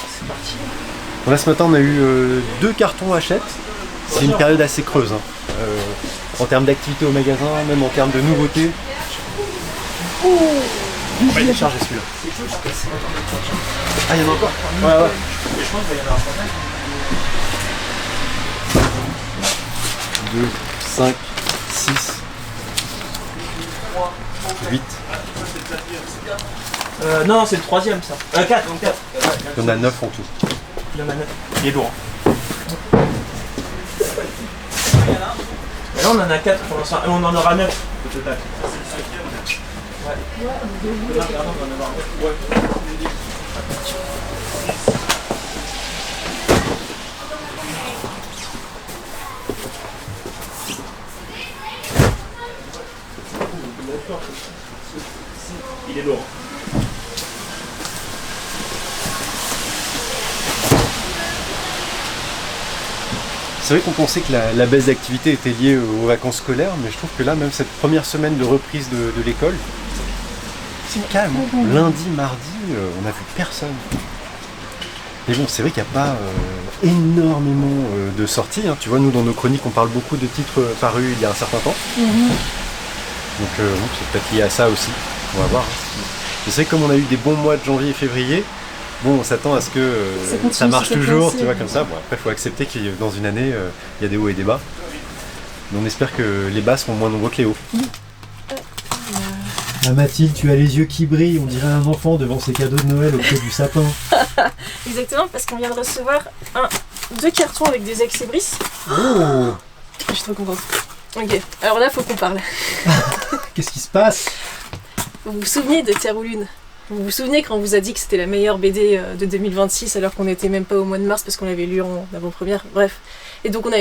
c'est parti. Bon, là ce matin on a eu 2 cartons Hachette. C'est une période assez creuse. Hein. En termes d'activité au magasin, même en termes de nouveautés. Oh, on va les charger celui-là. Ah, il y en a encore. Ouais. Je pense qu'il va y en avoir pas mal. 2, 5, 6, 8. Non, c'est le troisième ça. 4, donc 4. Il y en a 9 en tout. Il y en a 9. Il est lourd. Et là on en a 4 pour l'instant. Et on en aura 9 au total. Ouais. Là, regardons, on va en avoir 9. Ouais. Il est lourd. C'est vrai qu'on pensait que la baisse d'activité était liée aux vacances scolaires, mais je trouve que là, même cette première semaine de reprise de l'école, c'est calme. Lundi, mardi, on n'a vu personne. Mais bon, c'est vrai qu'il n'y a pas énormément de sorties. Hein. Tu vois, nous, dans nos chroniques, on parle beaucoup de titres parus il y a un certain temps. Donc, c'est peut-être lié à ça aussi. On va voir. Hein. Je sais que comme on a eu des bons mois de janvier et février, bon, on s'attend à ce que ça marche toujours, tu vois, comme ça. Bon, après, il faut accepter que dans une année, il y a des hauts et des bas. Mais on espère que les bas seront moins nombreux que les hauts. Ah, Mathilde, tu as les yeux qui brillent, on dirait un enfant devant ses cadeaux de Noël auprès du sapin. Exactement, parce qu'on vient de recevoir 2 cartons avec des Exibris. Oh! Je suis trop contente. Ok, alors là, faut qu'on parle. Qu'est-ce qui se passe? Vous vous souvenez de Terre ou Lune? Vous vous souvenez quand on vous a dit que c'était la meilleure BD de 2026 alors qu'on n'était même pas au mois de mars parce qu'on l'avait lu en avant-première? Bref. Et donc on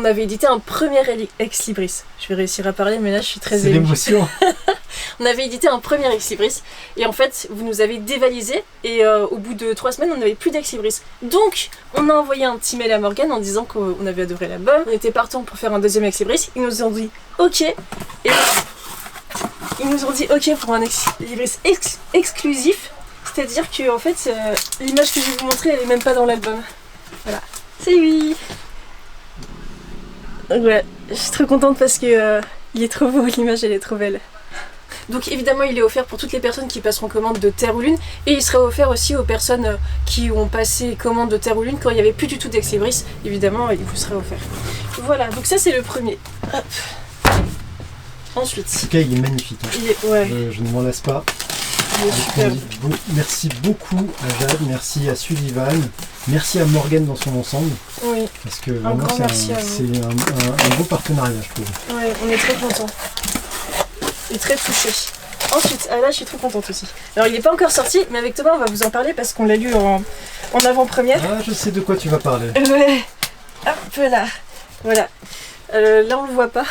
avait édité un premier Ex Libris. Je vais réussir à parler mais là je suis très émue. C'est l'émotion. On avait édité un premier Ex Libris et en fait vous nous avez dévalisé et au bout de 3 semaines on n'avait plus d'Ex Libris. Donc on a envoyé un petit mail à Morgane en disant qu'on avait adoré l'album, on était partant pour faire un deuxième Ex Libris. Ils nous ont dit ok et ils nous ont dit ok pour un Ex Libris exclusif, c'est-à-dire que en fait l'image que je vais vous montrer elle est même pas dans l'album. Voilà, c'est lui. Ouais, je suis trop contente parce que il est trop beau, l'image elle est trop belle. Donc évidemment il est offert pour toutes les personnes qui passeront commande de Terre ou Lune et il sera offert aussi aux personnes qui ont passé commande de Terre ou Lune quand il n'y avait plus du tout d'Ex Libris, évidemment il vous sera offert. Voilà, donc ça c'est le premier. Hop. Ensuite. En tout cas il est magnifique. Hein. Ouais. Je ne m'en lasse pas. Il est super. Merci beaucoup à Jade, merci à Sullivan, merci à Morgane dans son ensemble. Oui. Parce que vraiment c'est un beau partenariat je trouve. Ouais, on est très contents. Et très touchés. Ensuite, là je suis trop contente aussi. Alors il n'est pas encore sorti, mais avec Thomas on va vous en parler parce qu'on l'a lu en avant-première. Ah je sais de quoi tu vas parler. Ouais. Hop là. Voilà. Là on le voit pas,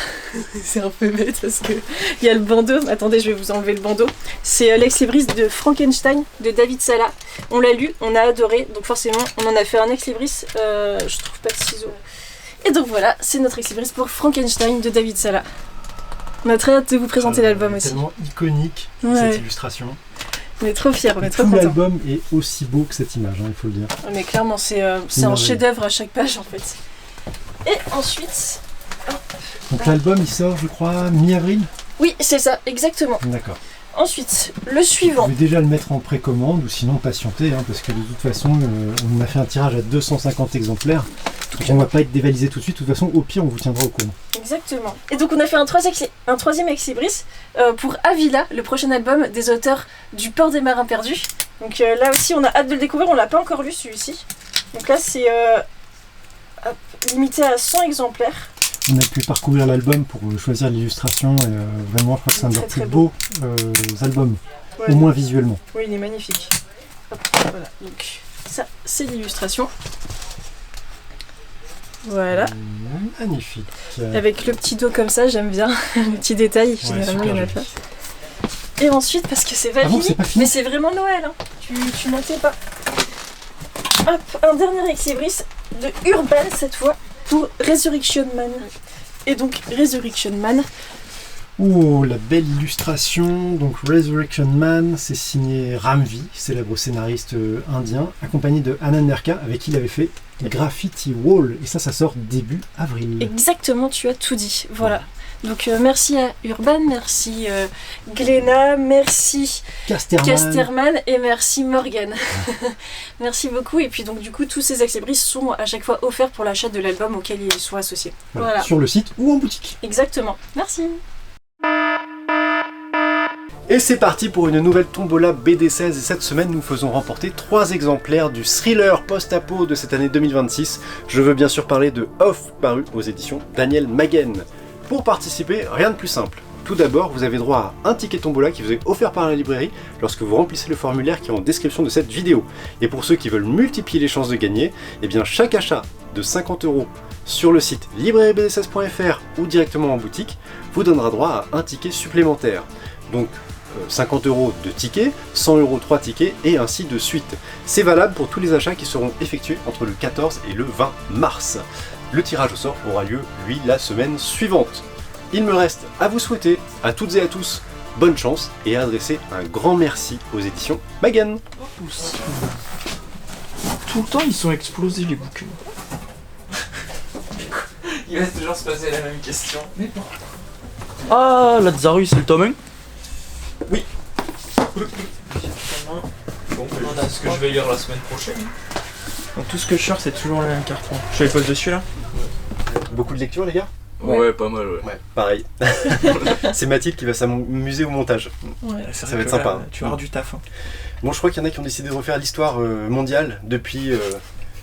c'est un peu bête parce que il y a le bandeau. Attendez, je vais vous enlever le bandeau. C'est L'ex Libris de Frankenstein de David Sala. On l'a lu, on a adoré, donc forcément on en a fait un Ex Libris. Je trouve pas de ciseaux. Et donc voilà, c'est notre Ex Libris pour Frankenstein de David Sala. On a très hâte de vous présenter l'album aussi. Tellement iconique cette illustration. On est trop fiers, on est trop tout contents. l'album est aussi beau que cette image, hein, il faut le dire. Mais clairement, c'est un chef-d'œuvre à chaque page en fait. Et ensuite. Donc l'album il sort je crois mi-avril? Oui c'est ça, exactement. D'accord. Ensuite, le suivant. Vous pouvez déjà le mettre en précommande ou sinon patienter hein, parce que de toute façon on a fait un tirage à 250 exemplaires. Donc on va pas être dévalisé tout de suite, de toute façon au pire on vous tiendra au courant. Exactement. Et donc on a fait un troisième Ex Libris pour Avila, le prochain album des auteurs du Port des Marins Perdus. Donc là aussi on a hâte de le découvrir, on l'a pas encore lu celui-ci. Donc là c'est limité à 100 exemplaires. On a pu parcourir l'album pour choisir l'illustration et vraiment je crois que c'est un de leurs plus beaux albums, au moins visuellement. Oui il est magnifique. Hop, voilà, donc ça c'est l'illustration. Voilà. Magnifique. Avec le petit dos comme ça, j'aime bien. Le petit détail, généralement il y en a pas. Et ensuite, parce que c'est pas, mais c'est vraiment Noël, hein. Tu mentais pas. Hop, un dernier Ex Libris de Urban cette fois pour Resurrection Man. Et donc Resurrection Man. Oh, la belle illustration. Donc Resurrection Man, c'est signé Ramvi, célèbre scénariste indien, accompagné de Anand Nerka, avec qui il avait fait Graffiti Wall. Et ça sort début avril. Exactement, tu as tout dit. Voilà. Donc merci à Urban, merci Gléna, merci Casterman et merci Morgan. Merci beaucoup. Et puis donc du coup, tous ces accessoires sont à chaque fois offerts pour l'achat de l'album auquel ils sont associés. Voilà. Sur le site ou en boutique. Exactement. Merci. Et c'est parti pour une nouvelle tombola BD16 et cette semaine nous faisons remporter 3 exemplaires du thriller post-apo de cette année 2026. Je veux bien sûr parler de Off, paru aux éditions Daniel Maguen. Pour participer, rien de plus simple. Tout d'abord, vous avez droit à un ticket tombola qui vous est offert par la librairie lorsque vous remplissez le formulaire qui est en description de cette vidéo. Et pour ceux qui veulent multiplier les chances de gagner, eh bien chaque achat de 50 € sur le site librairiebd16.fr ou directement en boutique vous donnera droit à un ticket supplémentaire. Donc 50 € de tickets, 100 € 3 tickets et ainsi de suite. C'est valable pour tous les achats qui seront effectués entre le 14 et le 20 mars. Le tirage au sort aura lieu, lui, la semaine suivante. Il me reste à vous souhaiter, à toutes et à tous, bonne chance et à adresser un grand merci aux éditions Maguen. Tout le temps, ils sont explosés les bouquins. Il va toujours se poser la même question. Mais bon. Ah, Lazarus, c'est le tome 1 ? Oui. Bon, c'est ce que je vais lire la semaine prochaine. Donc tout ce que je sors, c'est toujours le même carton. Je les pose dessus là. Beaucoup de lecture, les gars ? Ouais, pas mal, ouais. Ouais, pareil. C'est Mathilde qui va s'amuser au montage. Ouais. Ça va être sympa. Tu vas avoir du taf. Hein. Bon, je crois qu'il y en a qui ont décidé de refaire l'histoire mondiale depuis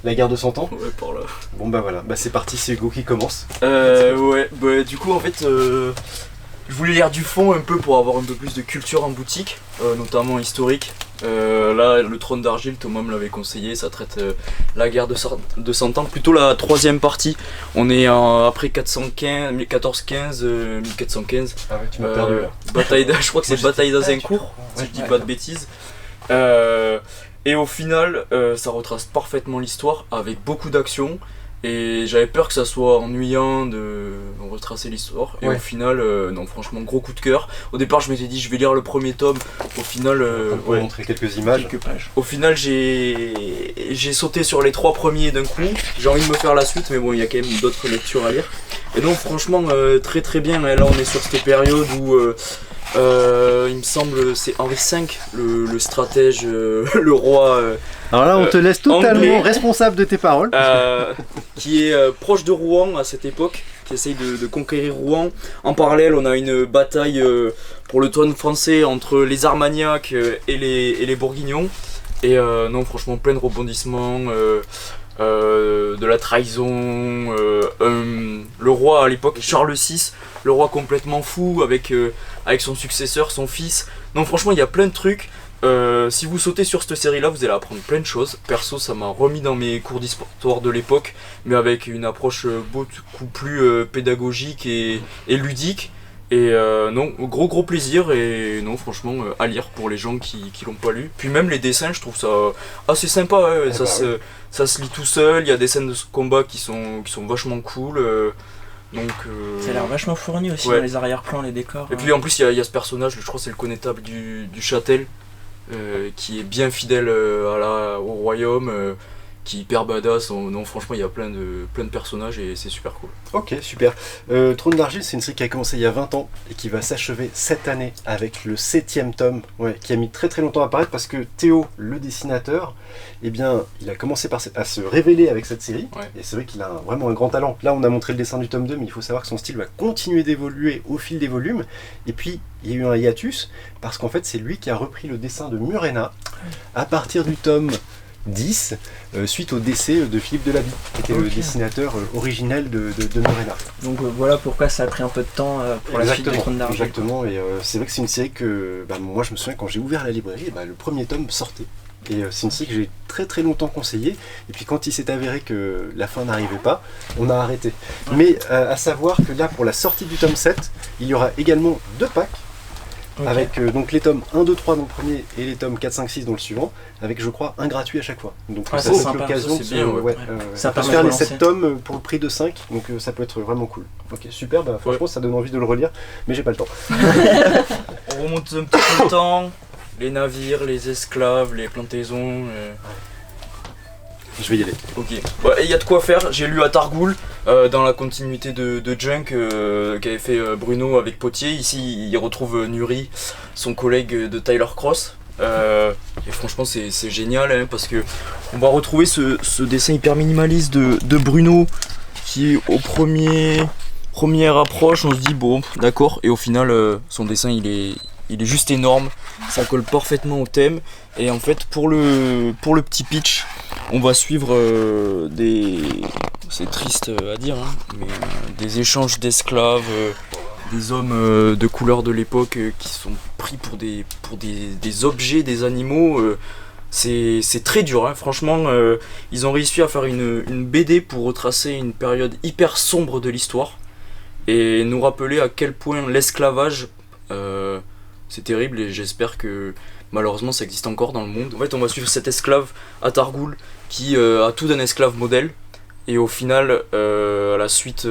la guerre de 100 ans. Ouais, par là. Bon bah voilà, bah c'est parti, c'est Hugo qui commence. Ouais, bah du coup en fait, je voulais lire du fond un peu pour avoir un peu plus de culture en boutique, notamment historique. Là, le Trône d'Argile, Thomas me l'avait conseillé, ça traite la guerre de 100 ans, plutôt la troisième partie. On est après 1415, 1415. Ah ouais, tu m'as perdu là. Je crois que c'est bataille d'Azincourt, si je dis pas de bêtises. Et au final, ça retrace parfaitement l'histoire avec beaucoup d'action. Et j'avais peur que ça soit ennuyant de retracer l'histoire. Et ouais. Au final, non, franchement, gros coup de cœur. Au départ, je m'étais dit, je vais lire le premier tome. Au final, on va montrer quelques images. Quelques pages. Au final, j'ai sauté sur les 3 premiers d'un coup. J'ai envie de me faire la suite, mais bon, il y a quand même d'autres lectures à lire. Et donc, franchement, très très bien. Là, on est sur cette période où. Il me semble c'est Henri V, le stratège, le roi. Alors là, on te laisse totalement anglais. responsable de tes paroles. Qui est proche de Rouen à cette époque, qui essaye de conquérir Rouen. En parallèle, on a une bataille pour le trône français entre les Armagnacs et les Bourguignons. Et non, franchement, plein de rebondissements. De la trahison, le roi à l'époque, Charles VI, le roi complètement fou avec son successeur, son fils. Non, franchement, il y a plein de trucs. Si vous sautez sur cette série là, vous allez apprendre plein de choses. Perso, ça m'a remis dans mes cours d'histoire de l'époque, mais avec une approche beaucoup plus pédagogique et ludique. Et non, gros plaisir. Et non, franchement, à lire pour les gens qui l'ont pas lu. Puis même les dessins, je trouve ça assez sympa. Ouais. Ça se lit tout seul. Il y a des scènes de combat qui sont vachement cool. Donc, ça a l'air vachement fourni aussi, ouais. Dans les arrière-plans, les décors. Et puis en plus, il y a ce personnage, je crois que c'est le connétable du Châtel, qui est bien fidèle au royaume, qui est hyper badass. Non, franchement, il y a plein de personnages et c'est super cool. Ok, super. Trône d'Argile, c'est une série qui a commencé il y a 20 ans et qui va s'achever cette année avec le 7e tome, qui a mis très longtemps à apparaître parce que Théo, le dessinateur, eh bien, il a commencé à se révéler avec cette série. Ouais. Et c'est vrai qu'il a vraiment un grand talent. Là, on a montré le dessin du tome 2, mais il faut savoir que son style va continuer d'évoluer au fil des volumes. Et puis, il y a eu un hiatus parce qu'en fait, c'est lui qui a repris le dessin de Murena à partir du tome 10, suite au décès de Philippe Delaby, qui était le dessinateur originel de Murena. Donc voilà pourquoi ça a pris un peu de temps pour la suite du Trône d'Argile. Exactement, et c'est vrai que c'est une série que moi je me souviens quand j'ai ouvert la librairie, le premier tome sortait. Et c'est une série que j'ai très longtemps conseillée, et puis quand il s'est avéré que la fin n'arrivait pas, on a arrêté. Ouais. Mais à savoir que là, pour la sortie du tome 7, il y aura également 2 packs. Ok. avec donc les tomes 1, 2, 3 dans le premier et les tomes 4, 5, 6 dans le suivant, avec je crois un gratuit à chaque fois. Donc Ah, ça c'est peut être sympa, l'occasion ça, de c'est bien, ouais. Ça de permet faire de les relancer. 7 tomes pour le prix de 5, donc ça peut être vraiment cool. Ok, super, bah, franchement ça donne envie de le relire, mais j'ai pas le temps. On remonte un petit peu le temps, les navires, les esclaves, les plantaisons. Je vais y aller. Ok. Il y a de quoi faire. J'ai lu Atarghoul dans la continuité de Junk qu'avait fait Bruno avec Potier. Ici, il retrouve Nuri, son collègue de Tyler Cross. Et franchement, c'est génial hein, parce que on va retrouver ce dessin hyper minimaliste de Bruno qui, au première approche, on se dit bon, d'accord. Et au final, son dessin, il est juste énorme. Ça colle parfaitement au thème. Et en fait, pour le petit pitch, on va suivre c'est triste à dire, hein, mais des échanges d'esclaves, des hommes de couleur de l'époque qui sont pris pour des objets, des animaux. C'est très dur, hein. Franchement, ils ont réussi à faire une BD pour retracer une période hyper sombre de l'histoire et nous rappeler à quel point l'esclavage, c'est terrible et j'espère que malheureusement ça existe encore dans le monde. En fait, on va suivre cet esclave Atarghoul qui a tout d'un esclave modèle et au final, à la suite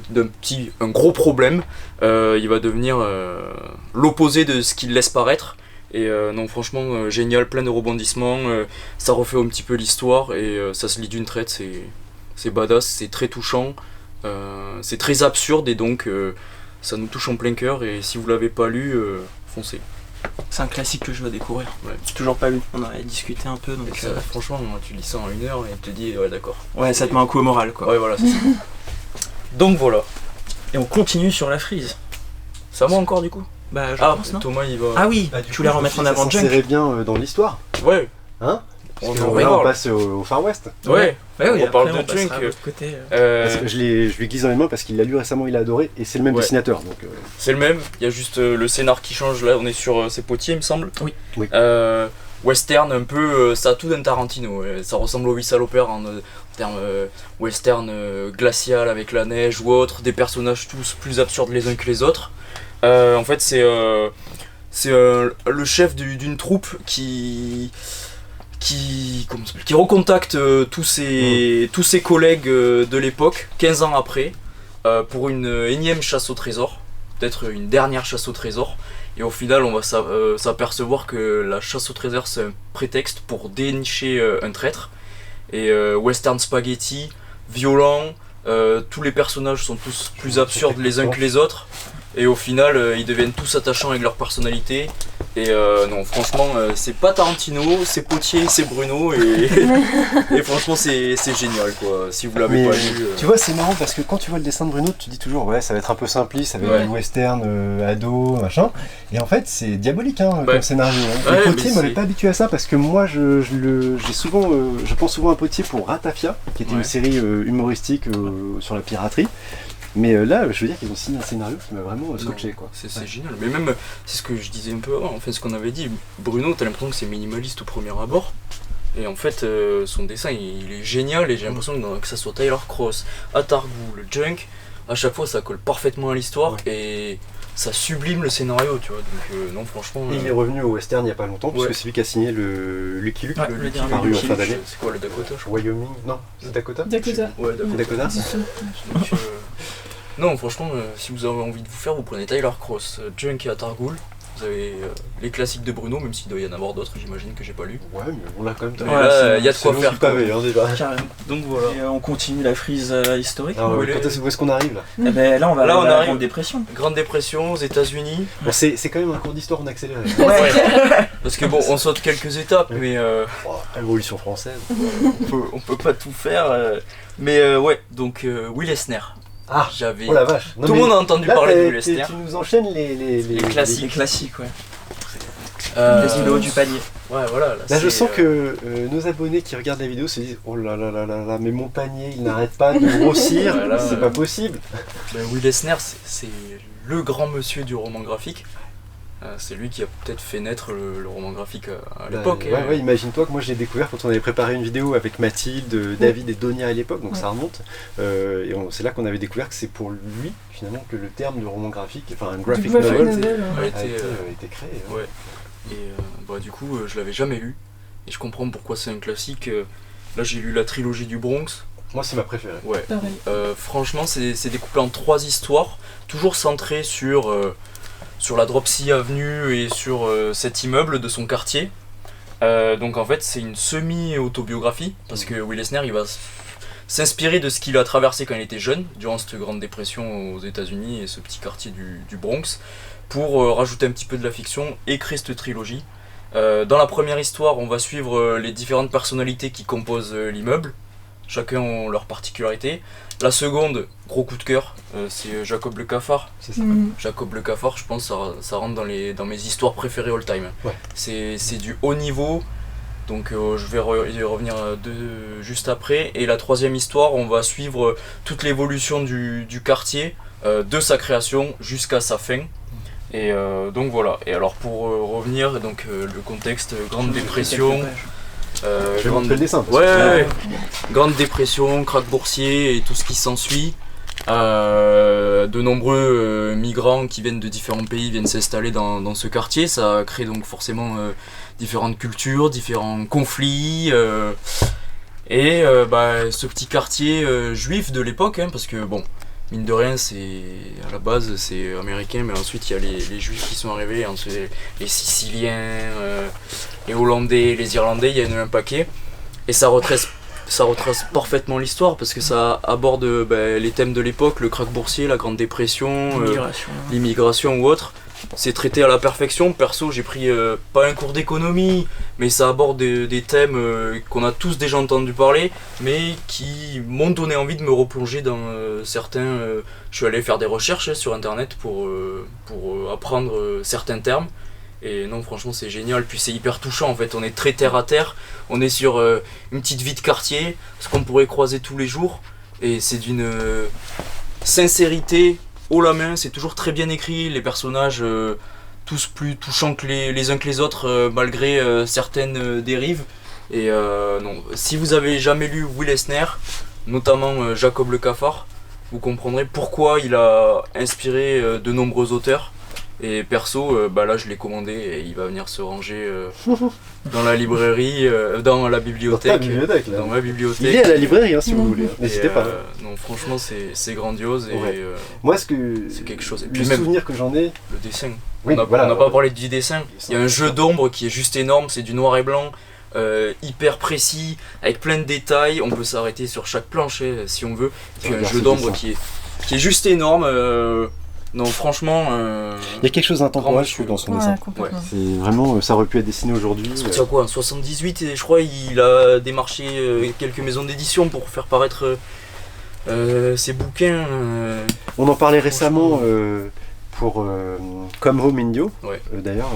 d'un gros problème, il va devenir l'opposé de ce qu'il laisse paraître. Et non, franchement, génial, plein de rebondissements, ça refait un petit peu l'histoire et ça se lit d'une traite, c'est badass, c'est très touchant, c'est très absurde et donc ça nous touche en plein cœur et si vous l'avez pas lu, foncez. C'est un classique que je dois découvrir. Ouais. J'ai toujours pas lu. On en avait discuté un peu donc. Et ça, franchement, tu lis ça en 1 heure et tu te dis ouais d'accord. Ouais, ça te met un coup au moral quoi. Ouais voilà, c'est ça. Donc voilà. Et on continue sur la frise. Ça va encore du coup. Bah je pense non. Thomas il va. Ah oui, Bah, du tu coup, voulais je me remettre suis en dit, avant ça Junk. s'insérait bien dans l'histoire, Ouais. hein? Parce que en là, on parle. passe au Far West. Ouais. Ouais, oui, On parle après, de passera Junk. à l'autre côté. Parce que je lui glisse dans les mains parce qu'il l'a lu récemment, il a adoré et c'est le même Ouais. dessinateur. Donc, C'est le même, il y a juste le scénar qui change, là on est sur C'est Potier il me semble. Oui. Oui. Western un peu, ça a tout d'un Tarantino, ça ressemble au 8 salopères en termes western glacial avec la neige ou autre, des personnages tous plus absurdes les uns que les autres. En fait c'est le chef d'une troupe qui recontacte tous ses collègues de l'époque, 15 ans après, pour une énième chasse au trésor, peut-être une dernière chasse au trésor. Et au final, on va s'apercevoir que la chasse au trésor, c'est un prétexte pour dénicher un traître. Et western spaghetti, violent, tous les personnages sont tous plus absurdes les uns que les autres. Et au final, ils deviennent tous attachants avec leur personnalité. Et non, franchement, c'est pas Tarantino, c'est Potier, c'est Bruno. Et franchement, c'est génial, quoi. Si vous l'avez mais, pas lu. tu vois, c'est marrant parce que quand tu vois le dessin de Bruno, tu te dis toujours, ouais, ça va être un peu simpliste, ça va être Ouais. du western, ado, machin. Et en fait, c'est diabolique hein, Ouais. comme scénario. Hein. Ouais, Et Potier mais m'avait c'est- pas habitué à ça parce que moi, je pense souvent à Potier pour Ratafia, qui était Ouais. une série humoristique sur la piraterie. Mais là, je veux dire qu'ils ont signé un scénario qui m'a vraiment scotché, quoi. C'est Ouais. génial. Mais même, c'est ce que je disais un peu avant, en fait, ce qu'on avait dit. Bruno, t'as l'impression que c'est minimaliste au premier abord. Et en fait, son dessin, il est génial. Et j'ai l'impression que ça soit Tyler Cross, Atarghoul, Junk, à chaque fois, ça colle parfaitement à l'histoire. Et ça sublime le scénario, tu vois. Donc, non, franchement. Et il est revenu au western il y a pas longtemps, Ouais. puisque c'est lui qui a signé le Lucky Luke, Ouais, le le Lucky dernier paru en Luke, fin d'année. c'est quoi le Dakota, je crois. Wyoming, non, c'est Dakota Dakota. Ouais, Dakota. Dakota Donc, non, franchement, si vous avez envie de vous faire, vous prenez Tyler Cross, Junk et Atarghoul. Vous avez les classiques de Bruno, même s'il doit y en avoir d'autres, j'imagine que j'ai pas lu. Ouais, mais on l'a quand même. Mais Ouais, là, il y a de C'est quoi long faire. du pavé, hein, déjà. Carrément. Donc voilà. Et on continue la frise historique. Alors, Oui, où est-ce qu'on arrive là Eh ben, là, on va Là, aller on à la arrive. Grande Dépression. Grande dépression aux États-Unis. Bon, c'est quand même un cours d'histoire en accéléré. Ouais. Parce que bon, on saute quelques étapes, mais Oh, Révolution française. on peut pas tout faire. Mais ouais, donc Will Eisner. Ah, J'avais. oh la vache. Non, Tout le mais monde a entendu là, parler de Will tu Eisner. nous enchaînes les classiques. Les classiques, ouais. Euh, Laisse le haut du panier. Ouais, voilà. Là, je c'est, sens que nos abonnés qui regardent la vidéo se disent oh là là là là là, mais mon panier il n'arrête pas de grossir, Voilà, c'est pas possible. Will Eisner, c'est le grand monsieur du roman graphique. C'est lui qui a peut-être fait naître le roman graphique à Bah, l'époque. ouais, imagine-toi que moi je l'ai découvert quand on avait préparé une vidéo avec Mathilde, David et Donia à l'époque, donc ça remonte. C'est là qu'on avait découvert que c'est pour lui finalement que le terme de roman graphique, enfin un graphic novel, a été créé. Hein. Ouais. Et du coup, je l'avais jamais lu. Et je comprends pourquoi c'est un classique. Là, j'ai lu la trilogie du Bronx. Moi, c'est ma préférée. Ouais. Pareil. Franchement, c'est découpé en 3 histoires, toujours centrées sur la Dropsy Avenue et sur cet immeuble de son quartier. Donc en fait, c'est une semi-autobiographie, parce que Will Eisner, il va s'inspirer de ce qu'il a traversé quand il était jeune, durant cette grande dépression aux États-Unis et ce petit quartier du Bronx, pour rajouter un petit peu de la fiction et créer cette trilogie. Dans la première histoire, on va suivre les différentes personnalités qui composent l'immeuble. Chacun ont leur particularité. La seconde, gros coup de cœur, c'est Jacob le Cafard. C'est ça. Jacob le Cafard, je pense que ça rentre dans mes histoires préférées all time. Ouais. C'est du haut niveau, donc je vais y revenir juste après. Et la troisième histoire, on va suivre toute l'évolution du quartier, de sa création jusqu'à sa fin. Et donc voilà. Et alors pour revenir, donc le contexte, Grande Dépression. Je vais montrer le dessin. Ouais. Grande dépression, krach boursier et tout ce qui s'ensuit. De nombreux migrants qui viennent de différents pays viennent s'installer dans ce quartier. Ça crée donc forcément différentes cultures, différents conflits. Ce petit quartier juif de l'époque, hein, parce que bon, mine de rien, à la base c'est américain, mais ensuite il y a les juifs qui sont arrivés, ensuite les Siciliens, les Hollandais, les Irlandais, il y en a un paquet. Et ça retrace parfaitement l'histoire, parce que ça aborde les thèmes de l'époque, le krach boursier, la Grande Dépression, l'immigration ou autre. C'est traité à la perfection. Perso, j'ai pris pas un cours d'économie, mais ça aborde des thèmes qu'on a tous déjà entendu parler, mais qui m'ont donné envie de me replonger dans certains. Je suis allé faire des recherches sur internet pour apprendre certains termes. Et non, franchement, c'est génial. Puis c'est hyper touchant en fait. On est très terre à terre. On est sur une petite vie de quartier, ce qu'on pourrait croiser tous les jours. Et c'est d'une sincérité haut la main. C'est toujours très bien écrit. Les personnages, tous plus touchants que les uns que les autres, malgré certaines dérives. Et non, si vous avez jamais lu Will Eisner, notamment Jacob le Cafard, vous comprendrez pourquoi il a inspiré de nombreux auteurs. Et perso, là je l'ai commandé et il va venir se ranger dans la librairie, dans la bibliothèque. Dans ta bibliothèque, là. Dans ma bibliothèque. Il est à la librairie si vous voulez, n'hésitez pas. Non, franchement c'est grandiose et moi c'est quelque chose. Et le puis même souvenir que j'en ai. le dessin. Oui, on n'a pas parlé du dessin. Il y a un jeu d'ombre qui est juste énorme, c'est du noir et blanc. Hyper précis, avec plein de détails, on peut s'arrêter sur chaque planche si on veut. Puis un jeu d'ombre qui est juste énorme. Non, franchement. Il y a quelque chose d'intemporel, je trouve, dans son dessin. Ouais. C'est vraiment, ça aurait pu être dessiné aujourd'hui. C'est quoi, en 78, et je crois il a démarché quelques maisons d'édition pour faire paraître ses bouquins. On en parlait récemment pour Come Home Indio, d'ailleurs,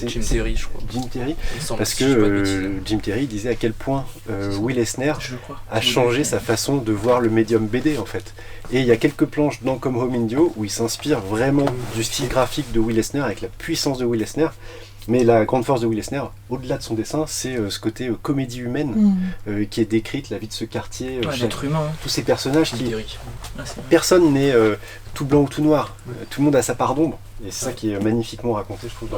Jim Terry, je crois. Jim Terry, parce si je dis pas de que bêtises. Jim Terry disait à quel point Will Eisner a changé sa façon de voir le médium BD en fait. Et il y a quelques planches dans Come Home Indio où il s'inspire vraiment du style graphique de Will Eisner avec la puissance de Will Eisner. Mais la grande force de Will Eisner, au-delà de son dessin, c'est ce côté comédie humaine qui est décrite, la vie de ce quartier, L'être humain. tous ces personnages qui... Terry. Personne n'est tout blanc ou tout noir, tout le monde a sa part d'ombre, et c'est ça qui est magnifiquement raconté, je trouve,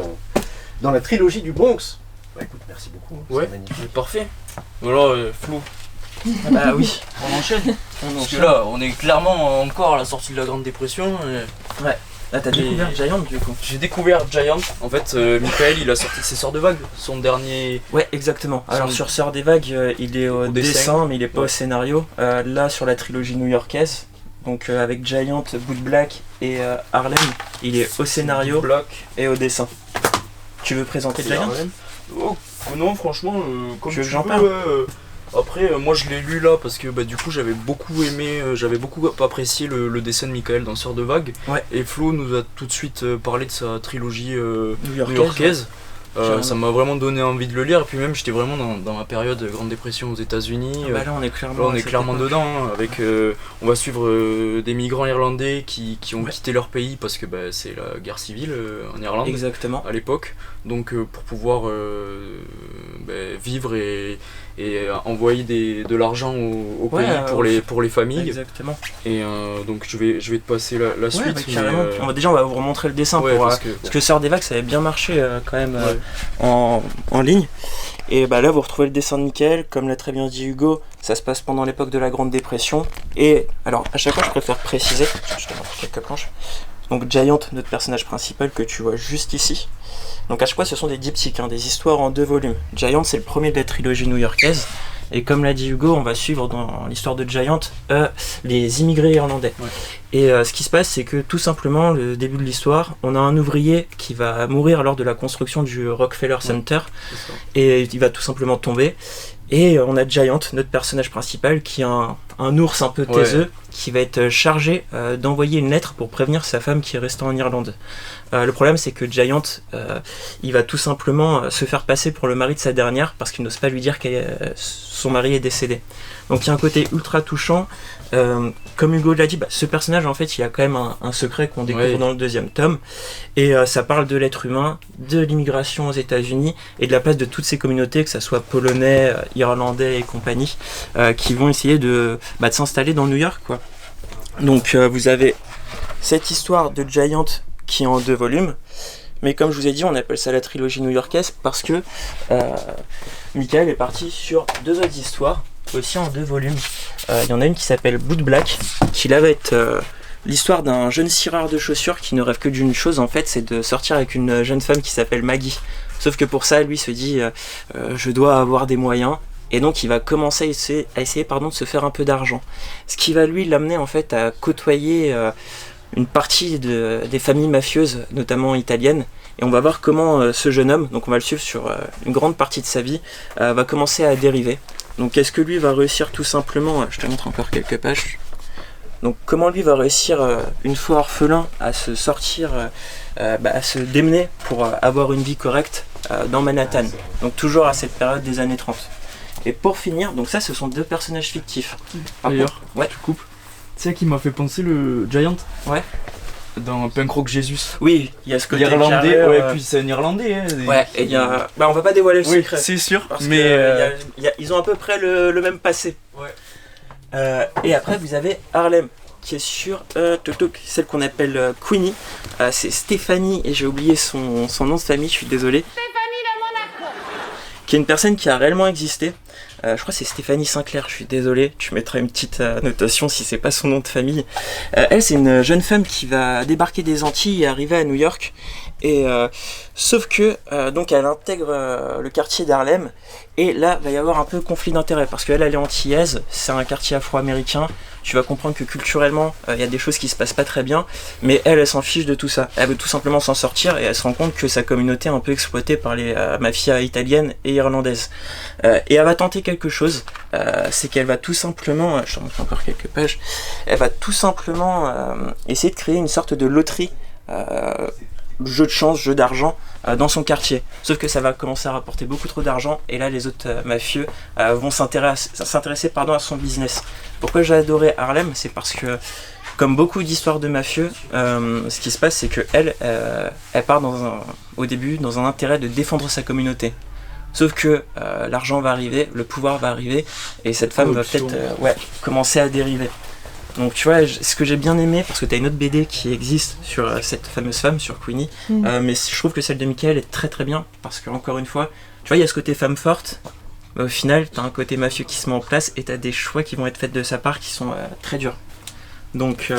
dans la trilogie du Bronx. Bah écoute, merci beaucoup, Ouais, c'est magnifique. parfait. Voilà, Flo. Bah oui. On enchaîne. Parce que là, on est clairement encore à la sortie de la Grande Dépression. Là t'as découvert Giant du coup. J'ai découvert Giant. En fait, Michael, il a sorti ses Sœurs de Vagues, son dernier. Ouais, exactement. Alors sur Sœurs des Vagues, il est au dessin, mais il est pas au scénario. Là sur la trilogie new-yorkaise, donc avec Giant, Boot Black et Harlem, il est au scénario et au dessin. Tu veux présenter Giant? Oh, non, franchement, comme tu veux que j'en veux, parle? Après, moi je l'ai lu là parce que du coup j'avais beaucoup aimé, j'avais beaucoup apprécié le dessin de Michael dans Sœurs de Vagues. Ouais. Et Flo nous a tout de suite parlé de sa trilogie New-yorkaise. new-yorkaise. Ça m'a vraiment donné envie de le lire, et puis même j'étais vraiment dans ma période de Grande Dépression aux États-Unis. Là on est clairement dedans, hein, avec on va suivre des migrants irlandais qui ont quitté leur pays parce que c'est la guerre civile en Irlande. Exactement. À l'époque, donc pour pouvoir vivre et envoyer de l'argent au pays pour les familles. Exactement. Et donc je vais te passer la suite. Carrément. Déjà on va vous remontrer le dessin parce que Sœurs des Vagues ça avait bien marché quand même en ligne. Et là vous retrouvez le dessin de Michael, comme l'a très bien dit Hugo, ça se passe pendant l'époque de la Grande Dépression. Et alors à chaque fois je préfère préciser, je te montre quelques planches. Donc Giant, notre personnage principal que tu vois juste ici. Donc à chaque fois ce sont des diptyques, des histoires en 2 volumes. Giant c'est le premier de la trilogie new-yorkaise. Et comme l'a dit Hugo, on va suivre dans l'histoire de Giant les immigrés irlandais. Ouais. Et ce qui se passe, c'est que tout simplement, le début de l'histoire, on a un ouvrier qui va mourir lors de la construction du Rockefeller Center. Et il va tout simplement tomber. Et on a Giant, notre personnage principal, qui est un ours un peu taiseux, qui va être chargé d'envoyer une lettre pour prévenir sa femme qui est restée en Irlande. Le problème, c'est que Giant, il va tout simplement se faire passer pour le mari de sa dernière parce qu'il n'ose pas lui dire que son mari est décédé. Donc il y a un côté ultra touchant. Comme Hugo l'a dit, ce personnage, en fait, il y a quand même un secret qu'on découvre dans le 2e tome. Et ça parle de l'être humain, de l'immigration aux États-Unis et de la place de toutes ces communautés, que ce soit polonais, irlandais et compagnie, qui vont essayer de s'installer dans New York, quoi. Donc vous avez cette histoire de Giant qui est en 2 volumes, mais comme je vous ai dit, on appelle ça la trilogie new-yorkaise parce que Michael est parti sur 2 autres histoires, aussi en 2 volumes. Il y en a une qui s'appelle Boot Black, qui là va être l'histoire d'un jeune cireur de chaussures qui ne rêve que d'une chose, en fait, c'est de sortir avec une jeune femme qui s'appelle Maggie. Sauf que pour ça, lui se dit je dois avoir des moyens. Et donc il va commencer à essayer de se faire un peu d'argent. Ce qui va lui l'amener en fait à côtoyer une partie des familles mafieuses, notamment italiennes. Et on va voir comment ce jeune homme, donc on va le suivre sur une grande partie de sa vie, va commencer à dériver. Donc est-ce que lui va réussir tout simplement, je te montre encore quelques pages. Donc comment lui va réussir, une fois orphelin, à se sortir, à se démener pour avoir une vie correcte dans Manhattan. Donc toujours à cette période des années 30. Et pour finir, donc ça ce sont 2 personnages fictifs. D'ailleurs, tu coupes. Tu sais qui m'a fait penser le Giant ? Ouais. Dans Punk Rock Jesus. Oui, il y a ce côté irlandais, puis c'est un irlandais. Et il y a... on va pas dévoiler le secret. C'est sûr, mais ils ont à peu près le même passé. Ouais. Et après vous avez Harlem, qui est sur celle qu'on appelle Queenie. C'est Stéphanie, et j'ai oublié son nom de famille, je suis désolé. Stéphanie de Monaco. Qui est une personne qui a réellement existé. Je crois que c'est Stéphanie Sinclair, je suis désolé, tu mettras une petite notation si c'est pas son nom de famille. Elle, c'est une jeune femme qui va débarquer des Antilles et arriver à New York. Et sauf que donc elle intègre le quartier d'Harlem, et là va y avoir un peu conflit d'intérêts parce qu'elle est antillaise, c'est un quartier afro-américain. Tu vas comprendre que culturellement il y a des choses qui se passent pas très bien, mais elle s'en fiche de tout ça. Elle veut tout simplement s'en sortir, et elle se rend compte que sa communauté est un peu exploitée par les mafias italiennes et irlandaises. Et elle va tenter quelque chose, c'est qu'elle va tout simplement, je te montre encore quelques pages, elle va tout simplement essayer de créer une sorte de loterie, jeu de chance, jeu d'argent dans son quartier. Sauf que ça va commencer à rapporter beaucoup trop d'argent, et là les autres mafieux vont s'intéresser à son business. Pourquoi j'ai adoré Harlem, c'est parce que comme beaucoup d'histoires de mafieux, ce qui se passe c'est que elle part au début dans un intérêt de défendre sa communauté. Sauf que l'argent va arriver, le pouvoir va arriver, et cette femme va peut-être commencer à dériver. Donc tu vois, ce que j'ai bien aimé, parce que tu as une autre BD qui existe sur cette fameuse femme, sur Queenie, mais je trouve que celle de Michael est très très bien, parce que encore une fois, tu vois, il y a ce côté femme forte, mais au final, tu as un côté mafieux qui se met en place, et tu as des choix qui vont être faits de sa part qui sont très durs. Donc,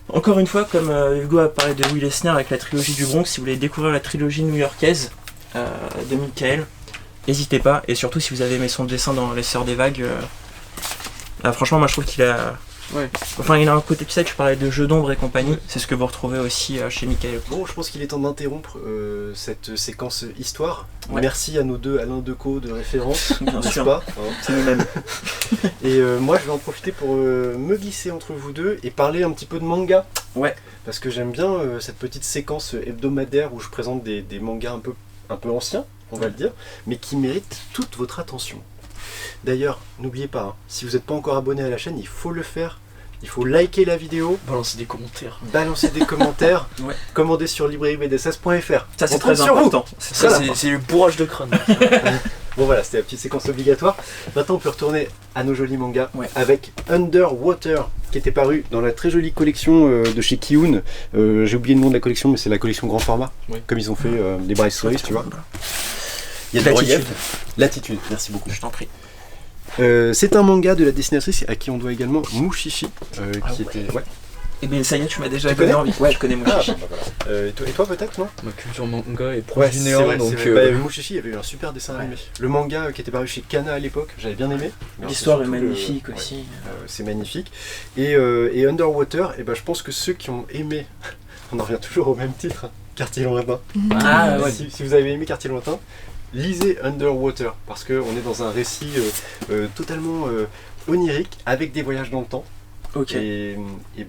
encore une fois, comme Hugo a parlé de Will Eisner avec la trilogie du Bronx, si vous voulez découvrir la trilogie new-yorkaise de Michael, n'hésitez pas, et surtout si vous avez aimé son dessin dans Les Sœurs des Vagues, franchement moi je trouve qu'il a... Enfin il a un côté, tu sais, tu parlais de jeux d'ombre et compagnie, c'est ce que vous retrouvez aussi chez Michael. Bon, je pense qu'il est temps d'interrompre cette séquence histoire. Merci à nos deux Alain Decaux de référence, bien sûr, pas, c'est nous-mêmes. Et moi je vais en profiter pour me glisser entre vous deux et parler un petit peu de manga. Ouais. Parce que j'aime bien cette petite séquence hebdomadaire où je présente des mangas un un peu ancien, on va le dire, mais qui mérite toute votre attention. D'ailleurs, n'oubliez pas, hein, si vous n'êtes pas encore abonné à la chaîne, il faut le faire. Il faut liker la vidéo, Balancer des commentaires. Ouais. Commander sur librairiebds16.fr. Ça c'est très important. C'est le bourrage de crâne. Bon voilà, c'était la petite séquence obligatoire. Maintenant on peut retourner à nos jolis mangas avec Underwater, qui était paru dans la très jolie collection de chez Kiun. J'ai oublié le nom de la collection, mais c'est la collection grand format, comme ils ont fait les Bryce Stories, tu vois. Il y a du relief. Latitude, merci beaucoup. Je t'en prie. C'est un manga de la dessinatrice à qui on doit également Mushishi, qui était... Ouais. Et bien ça y est, tu m'as déjà donné envie. Ouais, je connais Mushishi. Voilà. Et toi peut-être, non? Ma culture manga est proche du néant, donc... Mushishi, il y avait eu un super dessin animé. Le manga qui était paru chez Kana à l'époque, j'avais bien aimé. L'histoire est magnifique aussi. C'est magnifique. Et Underwater, et je pense que ceux qui ont aimé, on en revient toujours au même titre, Quartier Lointain. Ah ouais. Si vous avez aimé Quartier Lointain, lisez Underwater, parce qu'on est dans un récit totalement onirique, avec des voyages dans le temps. Ok. Et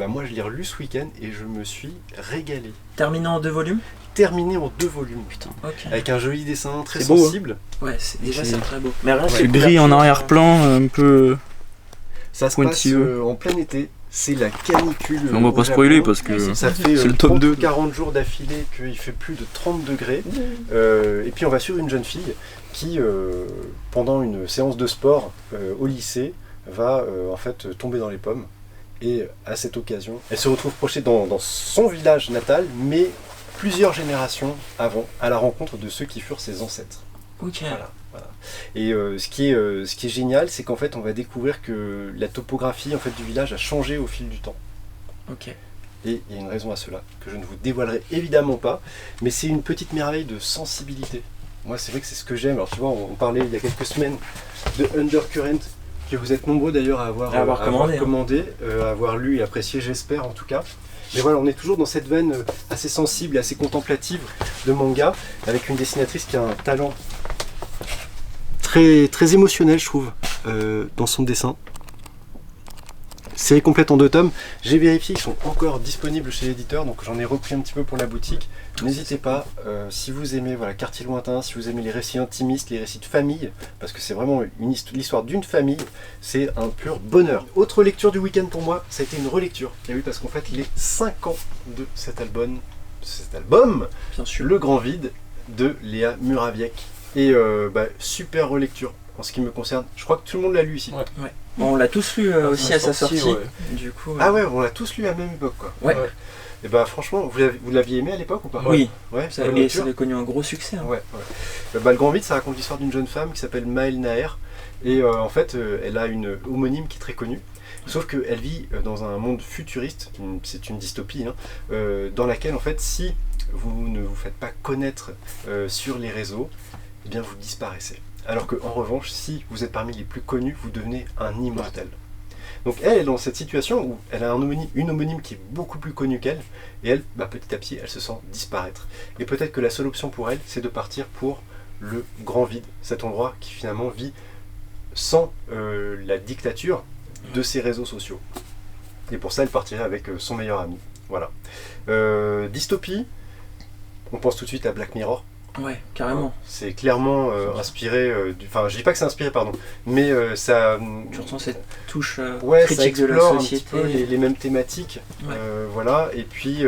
moi je l'ai relu ce week-end et je me suis régalé. Terminé en 2 volumes? Terminé en 2 volumes. Putain, ok. Avec un joli dessin très C'est beau, sensible. Ouais, déjà c'est très beau. Mais rien Le gris en arrière-plan, un peu... Ça se passe en plein été. C'est la canicule. On va pas spoiler parce que ça fait c'est le top 2. 40 jours d'affilée qu'il fait plus de 30 degrés. Et puis on va suivre une jeune fille qui, pendant une séance de sport au lycée, va en fait tomber dans les pommes. Et à cette occasion, elle se retrouve projetée dans son village natal, mais plusieurs générations avant, à la rencontre de ceux qui furent ses ancêtres. Ok. Voilà. Et ce qui est génial, c'est qu'en fait on va découvrir que la topographie en fait, du village a changé au fil du temps. Ok. Et il y a une raison à cela, que je ne vous dévoilerai évidemment pas, mais c'est une petite merveille de sensibilité. Moi c'est vrai que c'est ce que j'aime. Alors tu vois, on parlait il y a quelques semaines de Undercurrent, que vous êtes nombreux d'ailleurs à avoir commandé, à avoir lu et apprécié, j'espère en tout cas. Mais voilà, on est toujours dans cette veine assez sensible et assez contemplative de manga, avec une dessinatrice qui a un talent très émotionnel, je trouve, dans son dessin. Série complète en 2 tomes. J'ai vérifié qu'ils sont encore disponibles chez l'éditeur, donc j'en ai repris un petit peu pour la boutique. N'hésitez pas, si vous aimez Quartier Lointain, si vous aimez les récits intimistes, les récits de famille, parce que c'est vraiment l'histoire d'une famille, c'est un pur bonheur. Autre lecture du week-end pour moi, ça a été une relecture. Et oui, parce qu'en fait, les 5 ans de cet album, bien sûr, Le Grand Vide, de Léa Muraviec. Et super relecture en ce qui me concerne. Je crois que tout le monde l'a lu ici. Ouais. Bon, on l'a tous lu aussi à sa sortie. Ouais. Du coup, Ah ouais, on l'a tous lu à la même époque, quoi. Ouais. Et franchement, vous l'aviez aimé à l'époque ou pas? Oui. Ouais, Ça avait connu un gros succès. Hein. Ouais. Le Grand Vide, ça raconte l'histoire d'une jeune femme qui s'appelle Maëlle Naher. Et en fait, elle a une homonyme qui est très connue. Sauf qu'elle vit dans un monde futuriste, c'est une dystopie, hein, dans laquelle en fait, si vous ne vous faites pas connaître sur les réseaux, eh bien vous disparaissez. Alors qu'en revanche, si vous êtes parmi les plus connus, vous devenez un immortel. Donc elle est dans cette situation où elle a une homonyme qui est beaucoup plus connue qu'elle, et elle, petit à petit, elle se sent disparaître. Et peut-être que la seule option pour elle, c'est de partir pour le Grand Vide, cet endroit qui finalement vit sans la dictature de ses réseaux sociaux. Et pour ça, elle partirait avec son meilleur ami. Voilà. Dystopie, on pense tout de suite à Black Mirror. Ouais, carrément. C'est clairement inspiré enfin, je dis pas que c'est inspiré, pardon, mais ça... Tu ressens cette touche ça critique de la explore société. un petit peu les mêmes thématiques. Ouais. Voilà, et puis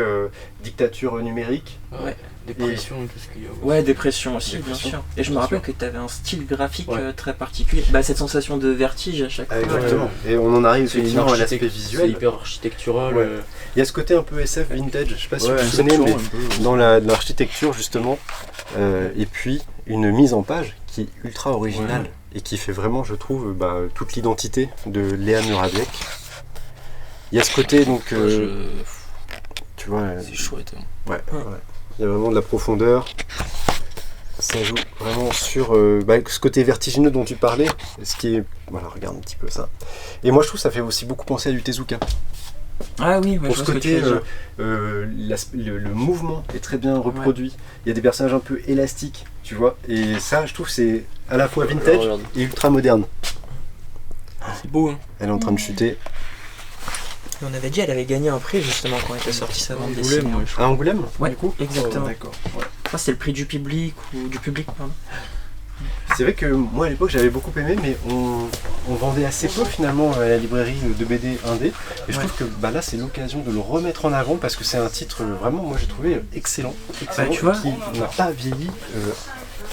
dictature numérique. Ouais. Dépression et tout ce qu'il y a. Ouais, dépression aussi, bien sûr. Et je me rappelle que tu avais un style graphique très particulier. Cette sensation de vertige à chaque fois. Exactement. Et on en arrive effectivement à l'aspect visuel. C'est hyper architectural. Ouais. Il y a ce côté un peu SF vintage, je sais pas si vous vous souvenez, mais dans l'architecture justement. Et puis une mise en page qui est ultra originale et qui fait vraiment, je trouve, toute l'identité de Léa Muraviec. Il y a ce côté donc, tu vois. C'est chouette. Hein. Ouais. Il y a vraiment de la profondeur. Ça joue vraiment sur ce côté vertigineux dont tu parlais, ce qui est... Voilà, regarde un petit peu ça. Et moi je trouve que ça fait aussi beaucoup penser à du Tezuka. Ah oui, pour ce côté, le mouvement est très bien reproduit. Il y a des personnages un peu élastiques, tu vois. Et ça, je trouve, c'est à la fois vintage et ultra moderne. C'est beau, hein. Elle est en train de chuter. Et on avait dit elle avait gagné un prix justement quand elle était sortie sa bande dessinée. À Angoulême, ouais, du coup. exactement. D'accord. Ouais. crois que c'était le prix du public ou du public, pardon. C'est vrai que moi à l'époque j'avais beaucoup aimé, mais on vendait assez peu finalement à la librairie de BD indé. Et je trouve que là c'est l'occasion de le remettre en avant parce que c'est un titre vraiment, moi j'ai trouvé excellent, tu vois, qui n'a pas vieilli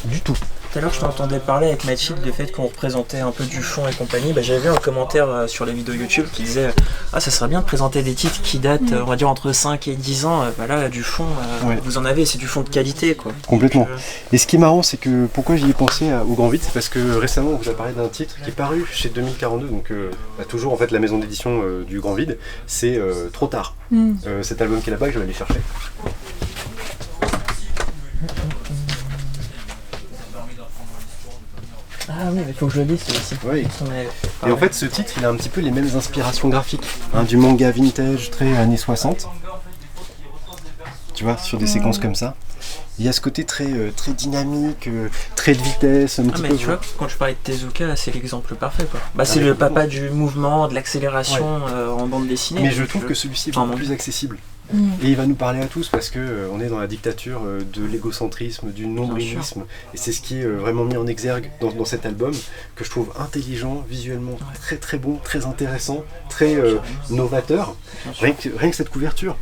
du tout. Tout à l'heure, je t'entendais parler avec Mathilde du fait qu'on représentait un peu du fond et compagnie. J'avais vu un commentaire sur les vidéos YouTube qui disait « Ah, ça serait bien de présenter des titres qui datent, on va dire, entre 5 et 10 ans. Là, du fond, vous en avez, c'est du fond de qualité, quoi. » Complètement. Et ce qui est marrant, c'est que pourquoi j'y ai pensé au Grand Vide, c'est parce que récemment, on vous a parlé d'un titre qui est paru chez 2042, donc toujours en fait la maison d'édition du Grand Vide, c'est Trop tard. Cet album qui est là-bas, que je vais aller chercher. Ah oui, mais il faut que je le lise aussi. Oui. Et en fait, ce titre, il a un petit peu les mêmes inspirations graphiques, du manga vintage, très années 60. Tu vois, sur des séquences comme ça. Il y a ce côté très dynamique, très de vitesse, un petit peu. Tu vois, quand je parlais de Tezuka, c'est l'exemple parfait, quoi. C'est le papa du mouvement, de l'accélération en bande dessinée. Mais je trouve que celui-ci est beaucoup plus accessible. Et il va nous parler à tous parce que on est dans la dictature de l'égocentrisme, du nombrilisme, et c'est ce qui est vraiment mis en exergue dans cet album, que je trouve intelligent, visuellement très très bon, très intéressant, très novateur. Rien que cette couverture.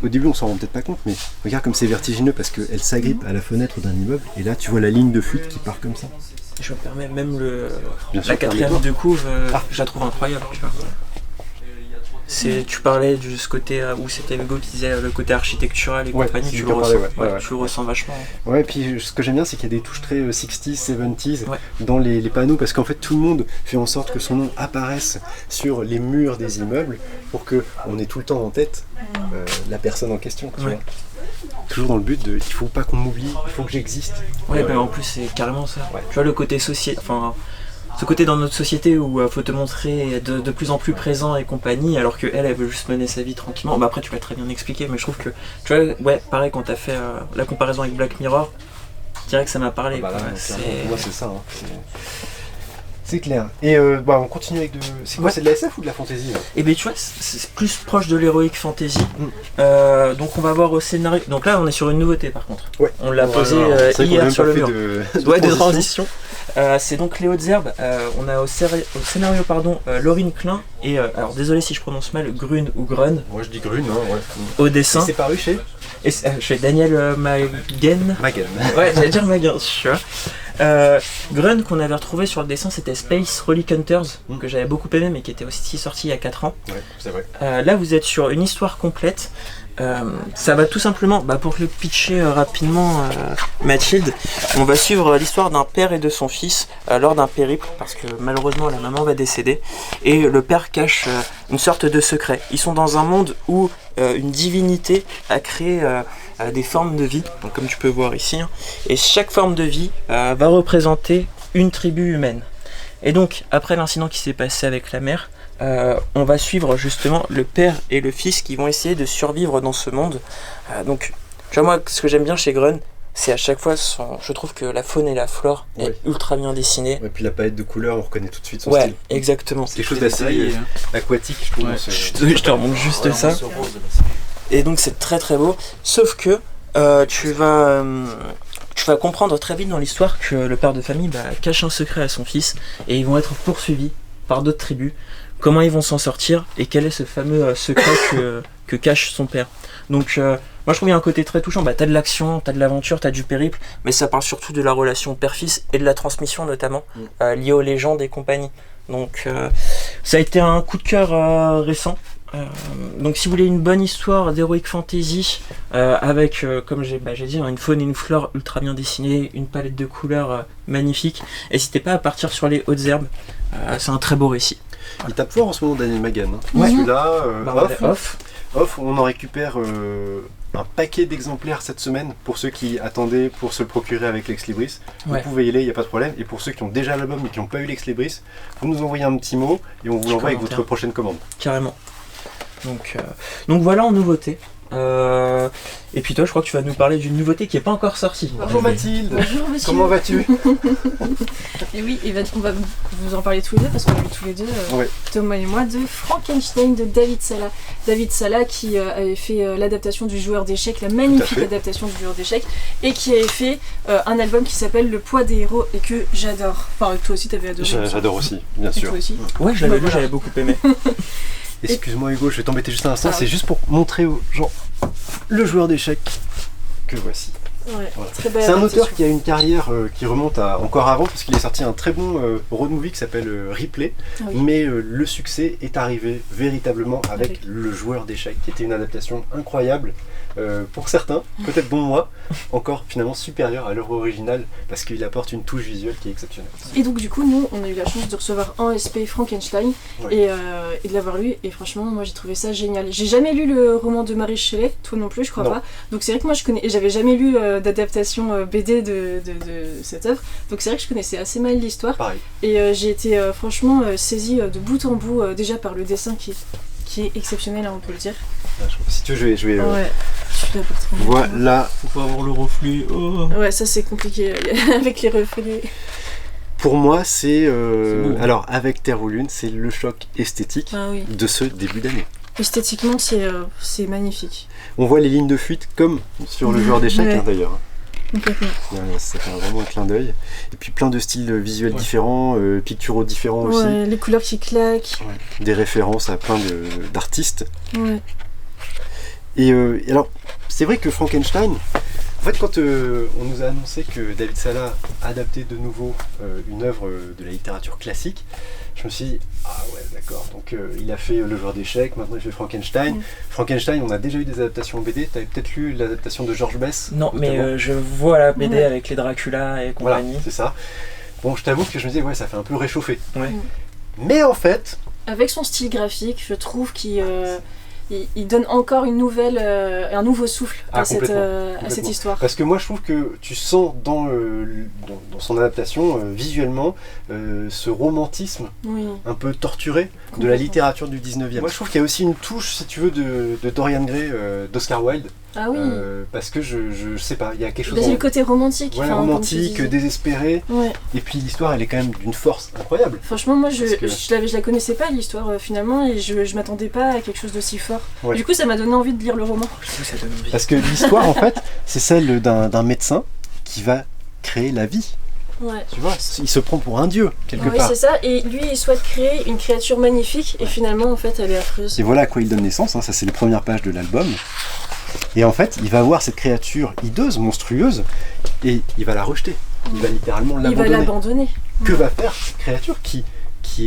Au début on s'en rend peut-être pas compte, mais regarde comme c'est vertigineux parce qu'elle s'agrippe à la fenêtre d'un immeuble et là tu vois la ligne de fuite qui part comme ça. Je me permets, même la quatrième de couve, je la trouve incroyable, tu vois. Tu parlais de ce côté où c'était Hugo qui disait le côté architectural et compagnie, tu le ressens vachement. Ouais, et puis ce que j'aime bien, c'est qu'il y a des touches très 60s, 70s dans les panneaux, parce qu'en fait tout le monde fait en sorte que son nom apparaisse sur les murs des immeubles pour qu'on ait tout le temps en tête la personne en question. Tu vois. Toujours dans le but de il faut pas qu'on m'oublie, il faut que j'existe. En plus c'est carrément ça. Tu vois le côté ce côté dans notre société où faut te montrer de plus en plus présent et compagnie, alors qu'elle veut juste mener sa vie tranquillement. Après tu l'as très bien expliqué, mais je trouve que, tu vois, pareil quand t'as fait la comparaison avec Black Mirror, je dirais que ça m'a parlé. Moi c'est ça. C'est clair. Et on continue avec c'est quoi, c'est de la SF ou de la fantasy Et tu vois, c'est plus proche de l'heroic fantasy. Donc on va voir au scénario. Donc là on est sur une nouveauté par contre. On l'a posé hier sur le mur. De transition. C'est donc Les Hautes Herbes. On a au scénario Laurine Klein et alors désolé si je prononce mal, Grune ou Grun. Moi je dis Grune, Au dessin. C'est paru chez Daniel Maguen. Ouais, j'allais dire Maguen, tu vois. Grun qu'on avait retrouvé sur le dessin, c'était Space Relic Hunters, que j'avais beaucoup aimé mais qui était aussi sorti il y a 4 ans. Ouais, c'est vrai. Là vous êtes sur une histoire complète. Ça va tout simplement, pour le pitcher rapidement, Mathilde, on va suivre l'histoire d'un père et de son fils lors d'un périple, parce que malheureusement la maman va décéder, et le père cache une sorte de secret. Ils sont dans un monde où une divinité a créé des formes de vie, donc comme tu peux voir ici, et chaque forme de vie va représenter une tribu humaine. Et donc, après l'incident qui s'est passé avec la mère, on va suivre justement le père et le fils qui vont essayer de survivre dans ce monde. Donc, tu vois, moi, ce que j'aime bien chez Grun, c'est à chaque fois, je trouve que la faune et la flore est ultra bien dessinée. Et puis la palette de couleurs, on reconnaît tout de suite son style. Exactement. C'est quelque chose d'assez aquatique, je trouve. Je te remonte juste ça. Et donc, c'est très très beau. Sauf que tu vas comprendre très vite dans l'histoire que le père de famille cache un secret à son fils et ils vont être poursuivis par d'autres tribus. Comment ils vont s'en sortir et quel est ce fameux secret que cache son père. Donc moi je trouve qu'il y a un côté très touchant, t'as de l'action, t'as de l'aventure, t'as du périple, mais ça parle surtout de la relation père-fils et de la transmission notamment, liée aux légendes et compagnie. Donc ça a été un coup de cœur récent. Donc si vous voulez une bonne histoire d'heroic fantasy avec, comme j'ai dit, une faune et une flore ultra bien dessinées, une palette de couleurs magnifique, n'hésitez pas à partir sur Les Hautes Herbes, c'est un très beau récit. Il tape fort en ce moment Daniel Maguen. Celui-là, off, on en récupère un paquet d'exemplaires cette semaine pour ceux qui attendaient pour se le procurer avec Lex Libris. Vous pouvez y aller, il n'y a pas de problème. Et pour ceux qui ont déjà l'album mais qui n'ont pas eu Lex Libris, vous nous envoyez un petit mot et on vous l'envoie avec votre prochaine commande. Carrément. Donc voilà en nouveauté. Et puis toi, je crois que tu vas nous parler d'une nouveauté qui n'est pas encore sortie. Bonjour Mathilde. Bonjour monsieur. Comment vas-tu? Et oui, on va vous en parler tous les deux parce qu'on a vu tous les deux, Ouais. Thomas et moi, de Frankenstein de David Sala. David Sala qui avait fait l'adaptation du joueur d'échecs, la magnifique adaptation du joueur d'échecs, et qui avait fait un album qui s'appelle Le poids des héros et que j'adore. Enfin, toi aussi t'avais adoré. J'adore aussi, bien Et sûr. toi aussi. Ouais, je l'avais lu, Voilà. j'avais beaucoup aimé. Excuse-moi Hugo, je vais t'embêter juste un instant, Ah, c'est oui. juste pour montrer aux gens le joueur d'échecs que voici. Ouais, Voilà. très belle C'est un adaptation. auteur qui a une carrière qui remonte à encore avant, parce qu'il est sorti un très bon road movie qui s'appelle Ripley, Ah oui. mais le succès est arrivé véritablement avec Avec. Le joueur d'échecs, qui était une adaptation incroyable pour certains, peut-être dont moi, encore finalement supérieure à l'œuvre originale, parce qu'il apporte une touche visuelle qui est exceptionnelle. Et donc du coup, nous, on a eu la chance de recevoir en SP Frankenstein Ouais. et de l'avoir lu. Et franchement, moi, j'ai trouvé ça génial. J'ai jamais lu le roman de Marie Shelley, toi non plus, je crois Non. pas. Donc c'est vrai que moi, je connais, et j'avais jamais lu d'adaptation BD de cette œuvre. Donc c'est vrai que je connaissais assez mal l'histoire. Pareil. Et j'ai été franchement saisie de bout en bout, déjà par le dessin qui est exceptionnel, hein, on peut le dire. Si tu veux, je vais Ouais, je suis là pour te rendre compte. voilà. Faut pas avoir le reflux. Oh. Ouais, ça c'est compliqué avec les reflets. Pour moi, c'est beau. alors avec Terre ou Lune, c'est le choc esthétique Ah oui. de ce début d'année. Esthétiquement, c'est magnifique. On voit les lignes de fuite comme sur le joueur d'échecs Ouais. hein, d'ailleurs. Complètement. Ça fait vraiment un clin d'œil. Et puis plein de styles visuels différents, picturaux différents aussi. Ouais, les couleurs qui claquent. Ouais. Des références à plein d'artistes. Ouais. Et alors, c'est vrai que Frankenstein, en fait, quand on nous a annoncé que David Sala adaptait de nouveau une œuvre de la littérature classique, je me suis dit, ah ouais, d'accord, donc il a fait Le joueur d'échecs, maintenant il fait Frankenstein. Mm. Frankenstein, on a déjà eu des adaptations en BD, tu avais peut-être lu l'adaptation de Georges Bess? Non, mais notamment. je vois la BD Ouais. avec les Dracula et Voilà, compagnie. c'est ça. Bon, je t'avoue que je me disais, ouais, ça fait un peu réchauffer. Ouais. Mais en fait, Avec son style graphique, je trouve qu'il il donne encore une nouvelle, un nouveau souffle Ah, à cette complètement. histoire. parce que moi je trouve que tu sens dans son adaptation, visuellement, ce romantisme Oui. un peu torturé de la Complètement. littérature du 19e. Moi je trouve qu'il y a aussi une touche, si tu veux, de Dorian Gray, d'Oscar Wilde, Ah oui. parce que je sais pas, il y a quelque chose Il y a le côté romantique. ouais, enfin, comme tu romantique, disais. désespéré, Ouais. et puis l'histoire elle est quand même d'une force incroyable. Franchement, moi Parce que- je la connaissais pas l'histoire finalement et je m'attendais pas à quelque chose d'aussi fort. Ouais. Du coup, ça m'a donné envie de lire le roman. Je trouve que ça donne envie. Parce que l'histoire en fait, c'est celle d'un médecin qui va créer la vie. Ouais. Tu vois, il se prend pour un dieu quelque Oui, part. c'est ça. Et lui, il souhaite créer une créature magnifique et finalement, en fait, elle est affreuse. Et voilà à quoi il donne naissance, hein, ça c'est les premières pages de l'album. Et en fait, il va voir cette créature hideuse, monstrueuse, et il va la rejeter. Il va littéralement Il va l'abandonner. l'abandonner. Que va faire cette créature qui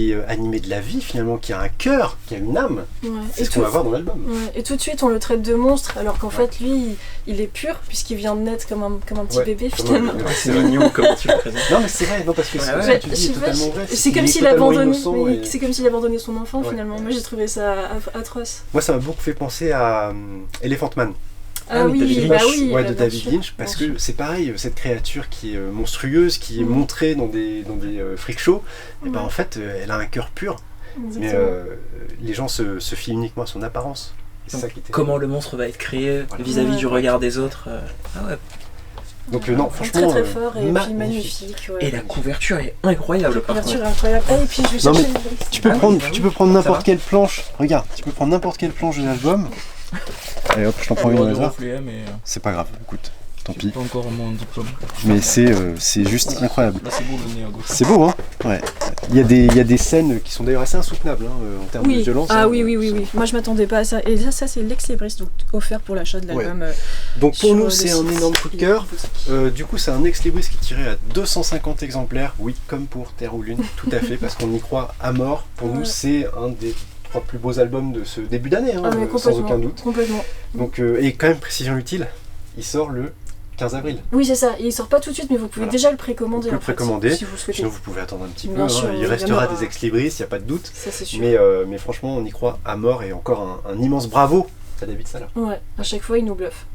est animée de la vie finalement, qui a un cœur, qui a une âme? Ouais. C'est Et ce qu'on tout- va voir dans l'album. Ouais, et tout de suite on le traite de monstre alors qu'en Ouais. fait lui il est pur puisqu'il vient de naître comme un petit Ouais, bébé comme finalement. un- C'est mignon comment tu le présentes. Non mais c'est vrai, non parce que Ouais, ce ouais. que tu Je dis sais est pas, totalement vrai. c'est qu'il comme est s'il totalement abandonnait, innocent mais et- c'est comme s'il abandonnait son enfant Ouais. finalement. Moi j'ai trouvé ça atroce. Moi ça m'a beaucoup fait penser à Elephant Man. Ah, oui, David bah Lynch. oui, Ouais, bah, de bien David sûr, Lynch, parce bien que sûr. c'est pareil, cette créature qui est monstrueuse, qui est Mhm. montrée dans des freak shows, et ben Ouais. en fait elle a un cœur pur. Mais Exactement. les gens se fient uniquement à son apparence. Et c'est ça qui était. Comment le monstre va être créé Voilà. vis-à-vis Ouais. du regard des autres. Ah ouais. Donc non, Enfin, franchement, très très fort et puis magnifique. magnifique. Ouais. Et la couverture est incroyable La par couverture contre. est incroyable. Ah, et puis je vais Non, chercher mais les Tu peux Ah oui, prendre, bah tu oui. peux prendre Ça n'importe va quelle planche. Regarde, tu peux prendre n'importe quelle planche de l'album. Allez hop, je t'en prends une au hasard. mais C'est pas grave, écoute, tant pis. pas encore mon diplôme. Mais c'est juste incroyable. Là c'est beau le nez à gauche. C'est beau, hein? Ouais. Il y a des scènes qui sont d'ailleurs assez insoutenables en termes de Oui, violence. ah hein. oui. Moi je m'attendais pas à ça. Et là, ça c'est l'ex libris donc offert pour l'achat de l'album. Donc pour sur nous, le c'est site. un énorme coup de cœur. Du coup, c'est un ex-libris qui est tiré à 250 exemplaires. Oui, comme pour Terre ou Lune, tout à fait, parce qu'on y croit à mort. Pour nous, Ouais. c'est un des 3 plus beaux albums de ce début d'année, hein, Ah mais sans complètement. aucun doute. Complètement. Donc, et quand même, précision utile, il sort le 15 avril. Oui, c'est ça. Il sort pas tout de suite, mais vous pouvez Voilà. déjà le précommander. Vous pouvez en fait, précommander. si vous souhaitez. Sinon, vous pouvez attendre un petit peu. Bien hein. sûr, Il il y en restera aura. des ex-libris, il n'y a pas de doute. Ça c'est sûr. Mais franchement, on y croit à mort et encore un immense bravo à David Sala. Ouais, à chaque fois il nous bluffe.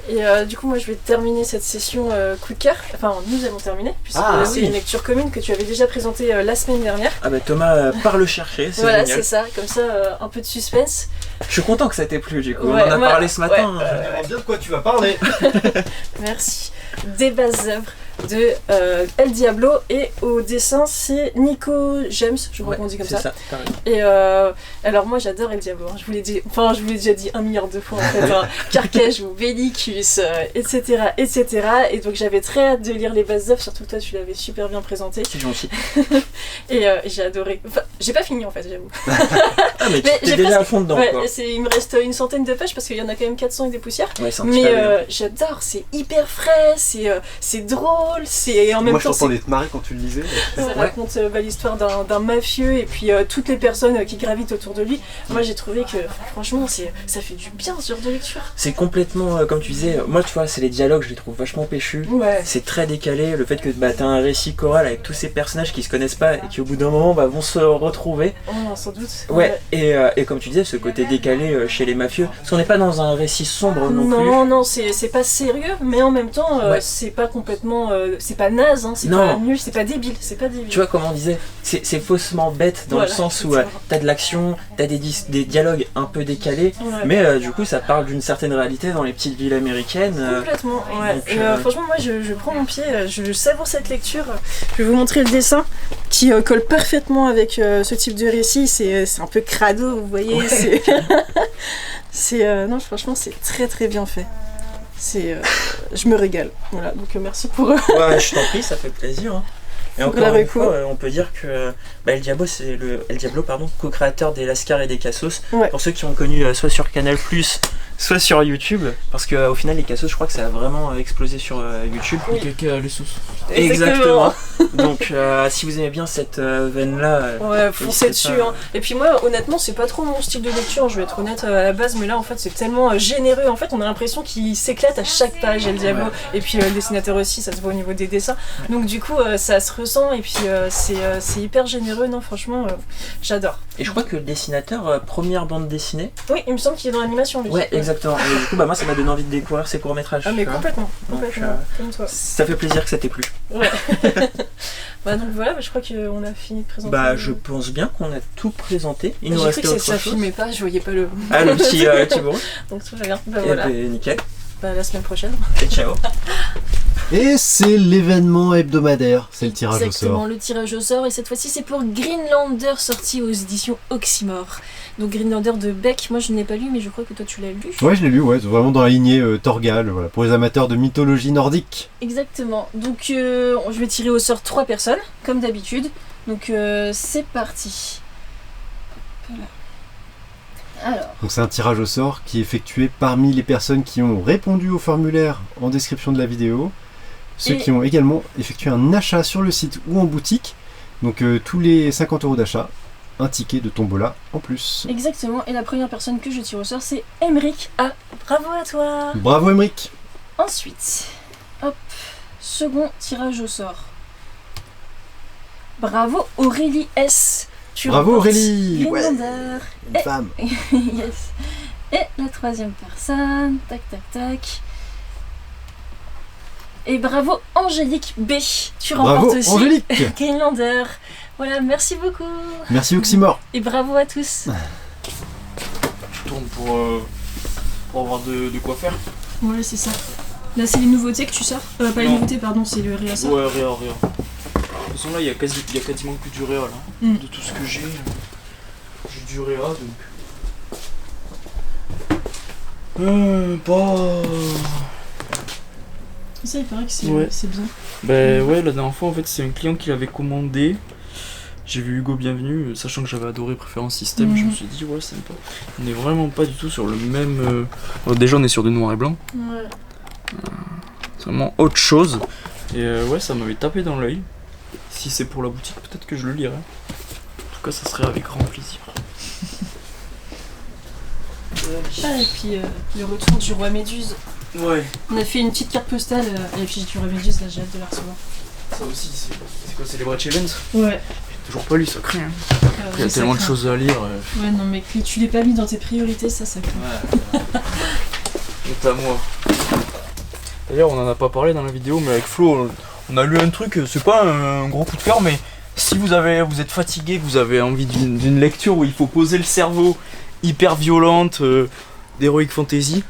Et du coup, moi, je vais terminer cette session coup de cœur. Enfin, nous allons terminer, puisque c'est une lecture commune que tu avais déjà présentée la semaine dernière. Ah bah Thomas part le chercher, c'est voilà, génial. c'est ça, comme ça, un peu de suspense. Je suis content que ça t'ait plu, du coup. Ouais, on en a parlé ce matin. On bien de quoi tu vas parler. Merci. Des bases œuvres de El Diablo, et au dessin c'est Nico James, je crois qu'on dit comme ça. Et alors moi j'adore El Diablo, hein. je vous l'ai déjà dit 1 milliard de fois en fait, hein. Carcage ou Bellicus, etc., etc. Et donc j'avais très hâte de lire les bases d'œuvres, surtout toi tu l'avais super bien présenté. C'est gentil. Et j'ai adoré. Enfin, j'ai pas fini en fait, j'avoue. Ah mais t'es déjà à fond dedans ouais, quoi. Il me reste une centaine de pages parce qu'il y en a quand même 400 et des poussières. Ouais, mais j'adore, c'est hyper frais, c'est drôle, c'est en même Moi, temps. je t'entendais te marrer quand tu le lisais. Ça raconte l'histoire d'un mafieux et puis toutes les personnes qui gravitent autour de lui. Moi j'ai trouvé que franchement ça fait du bien ce genre de lecture. C'est complètement comme tu disais, moi tu vois c'est les dialogues je les trouve vachement péchus. Ouais. C'est très décalé, le fait que t'as un récit choral avec tous ces personnages qui se connaissent pas et qui au bout d'un moment vont se retrouver. Oh sans doute. Ouais. Et comme tu disais ce côté décalé chez les mafieux, parce qu'on n'est pas dans un récit sombre non plus. Non, c'est pas sérieux, mais en même temps c'est pas complètement, c'est pas naze, hein, c'est pas nul, c'est pas débile, Tu vois comment on disait, c'est faussement bête dans le sens où t'as de l'action, t'as des dialogues un peu décalés, mais du coup ça parle d'une certaine réalité dans les petites villes américaines. Complètement, ouais. Donc, franchement moi je prends mon pied, je savoure cette lecture. Je vais vous montrer le dessin qui colle parfaitement avec ce type de récit, c'est un peu crado, vous voyez, non franchement c'est très très bien fait. Je me régale. Voilà, donc merci pour. Ouais, je t'en prie, ça fait plaisir. Hein. Et encore une fois, on peut dire que El Diablo, c'est El Diablo, co-créateur des Lascar et des Cassos. Ouais. Pour ceux qui ont connu soit sur Canal+, soit sur YouTube, parce qu'au final les Cassos, je crois que ça a vraiment explosé sur YouTube. Oui. Quelqu'un les sauces. Exactement. Donc si vous aimez bien cette veine-là, ouais, foncez dessus. Hein. Et puis moi, honnêtement, c'est pas trop mon style de lecture, je vais être honnête à la base, mais là en fait c'est tellement généreux. En fait, on a l'impression qu'il s'éclate à chaque page, El Diablo. Ouais. Et puis le dessinateur aussi, ça se voit au niveau des dessins. Ouais. Donc du coup, ça se ressent et puis c'est hyper généreux. Non, franchement, j'adore. Et je crois que le dessinateur, première bande dessinée. Oui, il me semble qu'il est dans l'animation lui. Ouais, exactement. Et du coup, moi ça m'a donné envie de découvrir ses courts-métrages. Ah mais complètement. Donc, comme toi. Ça fait plaisir que ça t'ait plu. Ouais. Donc voilà, je crois qu'on a fini de présenter. Je pense bien qu'on a tout présenté. Il nous restait autre chose. Ça filmait pas, je voyais pas le. Ah, le petit bruit. Donc tout va bien. Voilà. Nickel. La semaine prochaine. Et ciao. Et c'est l'événement hebdomadaire, c'est le tirage au sort. Exactement, le tirage au sort, et cette fois-ci c'est pour Greenlander, sorti aux éditions Oxymore. Donc Greenlander de Beck, moi je ne l'ai pas lu, mais je crois que toi tu l'as lu. Ouais, je l'ai lu, ouais, vraiment dans la lignée Torgal, voilà, pour les amateurs de mythologie nordique. Exactement, donc je vais tirer au sort 3 personnes, comme d'habitude. Donc c'est parti. Voilà. Alors. Donc c'est un tirage au sort qui est effectué parmi les personnes qui ont répondu au formulaire en description de la vidéo, ceux qui ont également effectué un achat sur le site ou en boutique. Donc tous les 50 € d'achat, un ticket de tombola en plus. Exactement, et la première personne que je tire au sort c'est Emeric A. Bravo à toi. Bravo Emeric. Ensuite, hop, second tirage au sort. Bravo Aurélie S. Bravo Aurélie. Greenlander. Une femme. Yes. Et la troisième personne, tac tac tac. Et bravo Angélique B. Tu remportes aussi Angélique. Greenlander. Voilà, merci beaucoup. Merci Oxymore. Et bravo à tous. Tu tournes pour avoir de quoi faire. Ouais, c'est ça. Là, c'est les nouveautés que tu sors. Pas les nouveautés, pardon, c'est le réa sort. Ouais, réa. De toute façon, là, il y a quasiment que du réa, là. De tout ce que j'ai du réa, donc... Ça, il paraît que c'est bien. Ben ouais, la dernière fois, en fait, c'est un client qui l'avait commandé. J'ai vu Hugo Bienvenu, sachant que j'avais adoré Préférence Système, je me suis dit, ouais, sympa. On n'est vraiment pas du tout sur le même... déjà, on est sur du noir et blanc. Ouais. C'est vraiment autre chose. Et ouais, ça m'avait tapé dans l'œil. Si c'est pour la boutique, peut-être que je le lirai. En tout cas, ça serait avec grand plaisir. Et puis le retour du roi Méduse. Ouais. On a fait une petite carte postale à l'affiche du roi Méduse, là j'ai hâte de la recevoir. Ça aussi, c'est quoi, c'est les Brett Evans? Ouais. J'ai toujours pas lu, ça craint. Hein. Il y a tellement de choses à lire. Ouais, non, mais que tu l'aies pas mis dans tes priorités, ça craint. Ouais. Honte à moi. D'ailleurs, on en a pas parlé dans la vidéo, mais avec Flo, on a lu un truc, c'est pas un gros coup de cœur, mais si vous êtes fatigué, que vous avez envie d'une lecture où il faut poser le cerveau, hyper violente, d'Heroic Fantasy,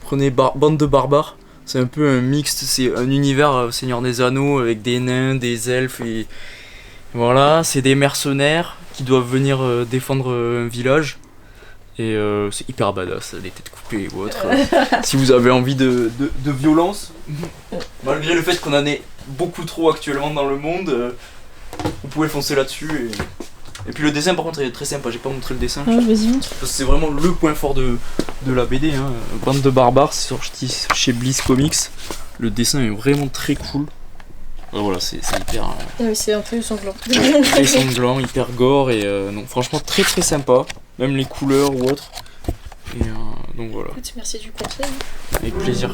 prenez Bande de barbares. C'est un peu un mixte, c'est un univers Seigneur des Anneaux avec des nains, des elfes et voilà, c'est des mercenaires qui doivent venir défendre un village et c'est hyper badass, des têtes coupées ou autre. Si vous avez envie de violence, malgré le fait qu'on en ait beaucoup trop actuellement dans le monde, vous pouvez foncer là-dessus. Et puis le dessin par contre est très sympa, j'ai pas montré le dessin. Ouais, vas-y, montre. Parce que c'est vraiment le point fort de la BD. Hein. Bande de barbares, c'est sorti chez Bliss Comics. Le dessin est vraiment très cool. Ah, voilà, c'est hyper. Ah oui, c'est un peu sanglant. Très sanglant, hyper gore et non, franchement très très sympa. Même les couleurs ou autres. Et donc voilà. Écoute, merci du conseil. Avec plaisir.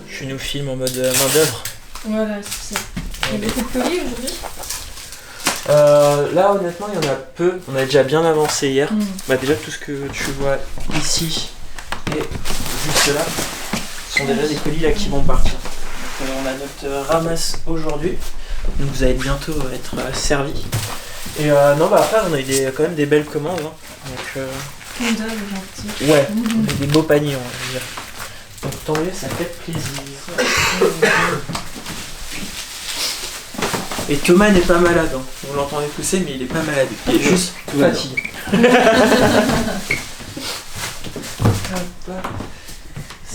Tu nous filmes en mode main d'œuvre. Voilà, c'est ça. Il y a beaucoup de colis aujourd'hui. Là honnêtement il y en a peu, on a déjà bien avancé hier. Bah, déjà tout ce que tu vois ici et juste là sont déjà des colis là qui vont partir. Donc, on a notre ramasse aujourd'hui, donc vous allez bientôt être servis. Et non bah après on a eu quand même des belles commandes. Hein. Donc, Comme d'hab, gentil. ouais, on a des beaux paniers on va dire. Donc tant mieux, ça fait plaisir. Et Thomas n'est pas malade, hein. Vous l'entendez pousser mais il est pas malade, il est juste fatigué.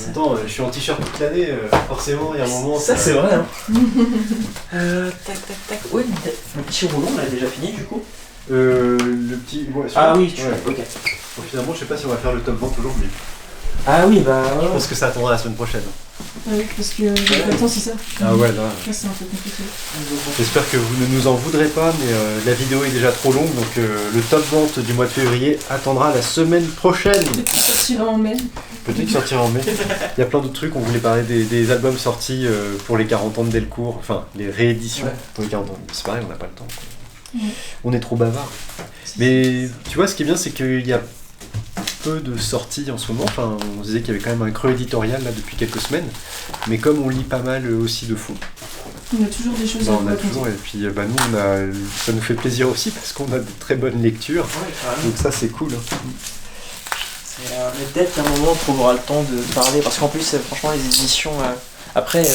Attends, je suis en t-shirt toute l'année, forcément il y a un moment... Ça c'est vrai hein. Tac tac tac. Ouais, le petit rouleau on l'a déjà fini du coup. Le petit... Ouais, Ah oui, ouais. Ok. Bon, finalement je sais pas si on va faire le top vente aujourd'hui. Ah oui bah Je pense que ça attendra la semaine prochaine. Ouais, parce que j'ai pas le temps, c'est ça. Ah ouais, là. Là, c'est un peu compliqué. J'espère que vous ne nous en voudrez pas, mais la vidéo est déjà trop longue, donc le top vente du mois de février attendra la semaine prochaine. Peut-être qu'il sortira en mai. Peut-être qu'il sortira en mai. Il y a plein d'autres trucs, on voulait parler des albums sortis pour les 40 ans de Delcourt, enfin les rééditions pour les 40 ans. C'est pareil, on n'a pas le temps. Quoi. Ouais. On est trop bavard. Mais tu vois, ce qui est bien, c'est qu'il y a peu de sorties en ce moment. Enfin, on se disait qu'il y avait quand même un creux éditorial là depuis quelques semaines, mais comme on lit pas mal aussi de fond, On a toujours des choses à on a raconter. toujours, et puis nous ça nous fait plaisir aussi parce qu'on a de très bonnes lectures, donc ça c'est cool. Mais peut-être qu'à un moment on trouvera le temps de parler, parce qu'en plus franchement les éditions, après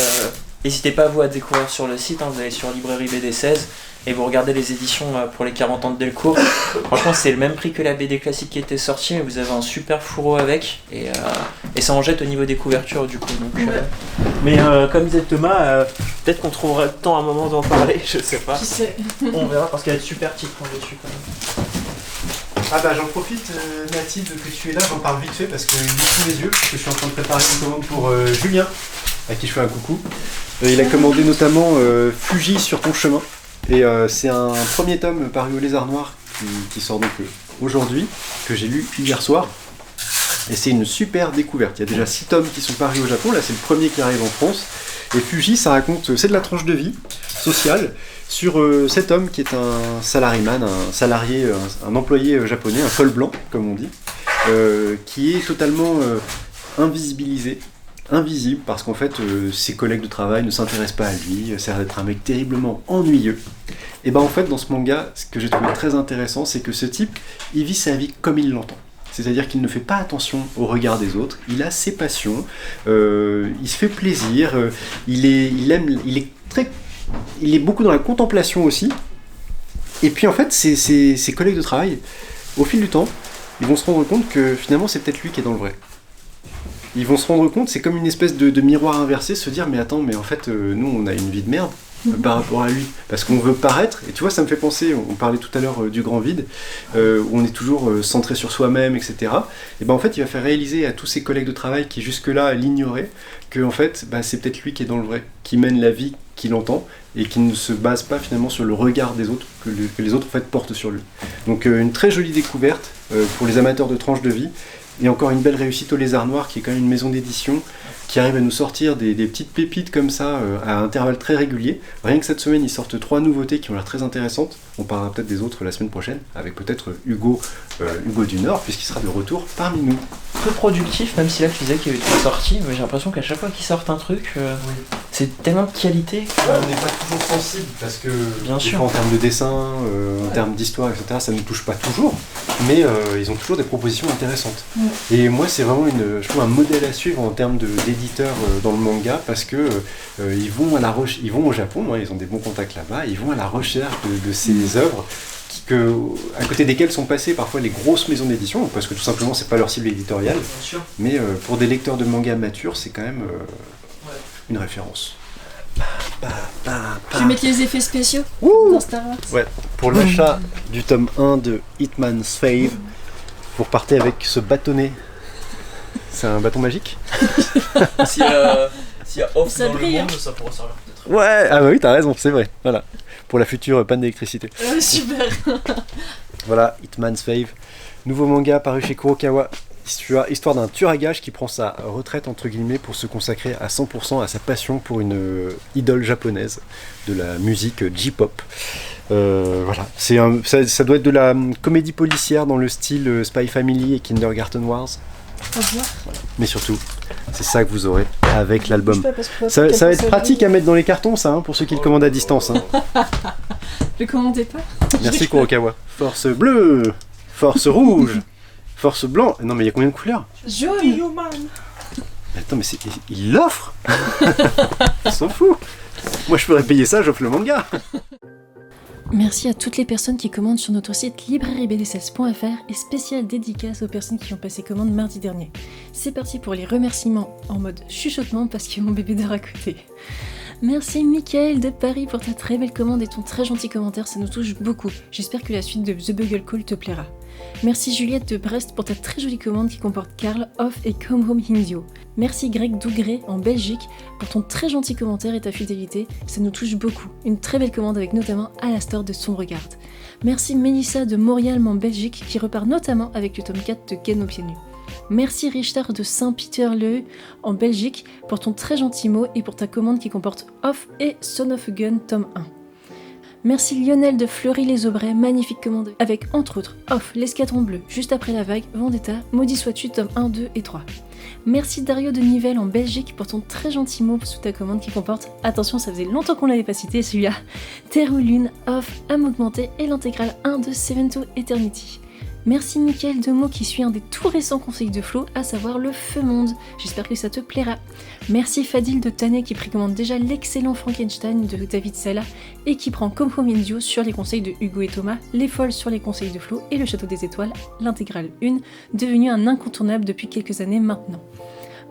n'hésitez pas vous à découvrir sur le site, hein, vous allez sur Librairie BD 16 et vous regardez les éditions pour les 40 ans de Delcourt. Franchement c'est le même prix que la BD classique qui était sortie, mais vous avez un super fourreau avec et ça en jette au niveau des couvertures du coup. Donc, mais comme disait Thomas, peut-être qu'on trouvera le temps à un moment d'en parler, je sais pas. Qui sait? On verra parce qu'il y a de super titres dessus quand même. Ah bah j'en profite Mathilde que tu es là, j'en parle vite fait parce qu'il est sous mes yeux, parce que je suis en train de préparer une commande pour Julien, à qui je fais un coucou. Il a commandé notamment Fuji sur ton chemin, et c'est un premier tome paru au Lézard Noir qui sort donc aujourd'hui, que j'ai lu hier soir, et c'est une super découverte. Il y a déjà 6 tomes qui sont parus au Japon, là c'est le premier qui arrive en France, et Fuji ça raconte, c'est de la tranche de vie sociale, sur cet homme qui est un salaryman, un salarié, un employé japonais, un col blanc comme on dit, qui est totalement invisibilisé, invisible, parce qu'en fait ses collègues de travail ne s'intéressent pas à lui, ça a l'air d'être un mec terriblement ennuyeux. Et ben en fait dans ce manga, ce que j'ai trouvé très intéressant, c'est que ce type, il vit sa vie comme il l'entend. C'est-à-dire qu'il ne fait pas attention au regard des autres, il a ses passions, il se fait plaisir, il est beaucoup dans la contemplation aussi. Et puis en fait, ses collègues de travail, au fil du temps, ils vont se rendre compte que finalement c'est peut-être lui qui est dans le vrai. Ils vont se rendre compte, c'est comme une espèce de miroir inversé, se dire mais attends, mais en fait nous on a une vie de merde par rapport à lui, parce qu'on veut paraître. Et tu vois, ça me fait penser, on parlait tout à l'heure du grand vide, où on est toujours centré sur soi-même, etc. Et ben en fait il va faire réaliser à tous ses collègues de travail qui jusque-là l'ignoraient que en fait c'est peut-être lui qui est dans le vrai, qui mène la vie qu'il entend et qui ne se base pas finalement sur le regard des autres que les autres en fait portent sur lui. Donc une très jolie découverte pour les amateurs de tranches de vie, Et encore une belle réussite au Lézard Noir, qui est quand même une maison d'édition qui arrive à nous sortir des petites pépites comme ça à intervalles très réguliers. Rien que cette semaine, ils sortent 3 nouveautés qui ont l'air très intéressantes. On parlera peut-être des autres la semaine prochaine, avec peut-être Hugo du Nord, puisqu'il sera de retour parmi nous. Peu productif, même si là tu disais qu'il y avait 3 sorties, mais j'ai l'impression qu'à chaque fois qu'ils sortent un truc, c'est tellement de qualité. On n'est pas toujours sensible, parce que Bien sûr. fois, en termes de dessin, en termes d'histoire, etc., ça ne nous touche pas toujours, mais ils ont toujours des propositions intéressantes. Et moi, c'est vraiment je trouve un modèle à suivre en termes d'éditeurs dans le manga, parce que ils vont au Japon, ils ont des bons contacts là-bas, ils vont à la recherche de ces œuvres à côté desquelles sont passées parfois les grosses maisons d'édition, parce que tout simplement c'est pas leur cible éditoriale, Bien sûr. mais pour des lecteurs de manga matures, c'est quand même une référence. Je vais mettre les effets spéciaux dans Star Wars. Ouais, pour l'achat du tome 1 de Hitman's Fave, vous repartez avec ce bâtonnet. C'est un bâton magique? S'il y a off Ça dans brille, le monde, ça pourra servir peut-être. Ouais, ah bah oui, t'as raison, c'est vrai. Voilà, pour la future panne d'électricité. Super. Voilà, Hitman's Fave, nouveau manga paru chez Kurokawa. Histoire d'un tueur à gages qui prend sa retraite entre guillemets pour se consacrer à 100% à sa passion pour une idole japonaise de la musique J-pop. Voilà, ça doit être de la comédie policière dans le style Spy Family et Kindergarten Wars. Au revoir. Voilà. Mais surtout, c'est ça que vous aurez avec l'album. Bouge pas parce que Ça va être pratique à mettre dans les cartons, ça, pour ceux qui le commandent à distance. Le commandez pas. Merci Kurokawa. Force bleue, force rouge, force blanc. Non mais il y a combien de couleurs? Jaune. Attends, mais il l'offre. On s'en fout. Moi je pourrais payer ça, j'offre le manga. Merci à toutes les personnes qui commandent sur notre site librairiebd16.fr et spéciale dédicace aux personnes qui ont passé commande mardi dernier. C'est parti pour les remerciements en mode chuchotement parce que mon bébé dort à côté. Merci Mickaël de Paris pour ta très belle commande et ton très gentil commentaire, ça nous touche beaucoup. J'espère que la suite de The Bugle Call te plaira. Merci Juliette de Brest pour ta très jolie commande qui comporte Karl, Off et Come Home Indio. Merci Greg Dougré en Belgique pour ton très gentil commentaire et ta fidélité, ça nous touche beaucoup. Une très belle commande avec notamment Alastor de Sombre Garde. Merci Mélissa de Montréal en Belgique qui repart notamment avec le tome 4 de Ken aux pieds nus. Merci Richter de Saint-Peter-le en Belgique pour ton très gentil mot et pour ta commande qui comporte Off et Son of a Gun tome 1. Merci Lionel de Fleury-les-Aubrais, magnifique commande avec entre autres Off, l'Escadron Bleu, Juste après la vague, Vendetta, Maudit sois-tu tome 1, 2 et 3. Merci Dario de Nivelles en Belgique pour ton très gentil mot sous ta commande qui comporte, attention ça faisait longtemps qu'on l'avait pas cité celui-là, Terre ou Lune, Off, Âme augmentée et l'intégrale 1 de Seven to Eternity. Merci Mickaël Demeaux qui suit un des tout récents conseils de Flo, à savoir le Feu Monde. J'espère que ça te plaira. Merci Fadil de Tanet qui précommande déjà l'excellent Frankenstein de David Sala et qui prend comme home Indio sur les conseils de Hugo et Thomas, Les Folles sur les conseils de Flo et Le Château des Étoiles, l'intégrale 1, devenu un incontournable depuis quelques années maintenant.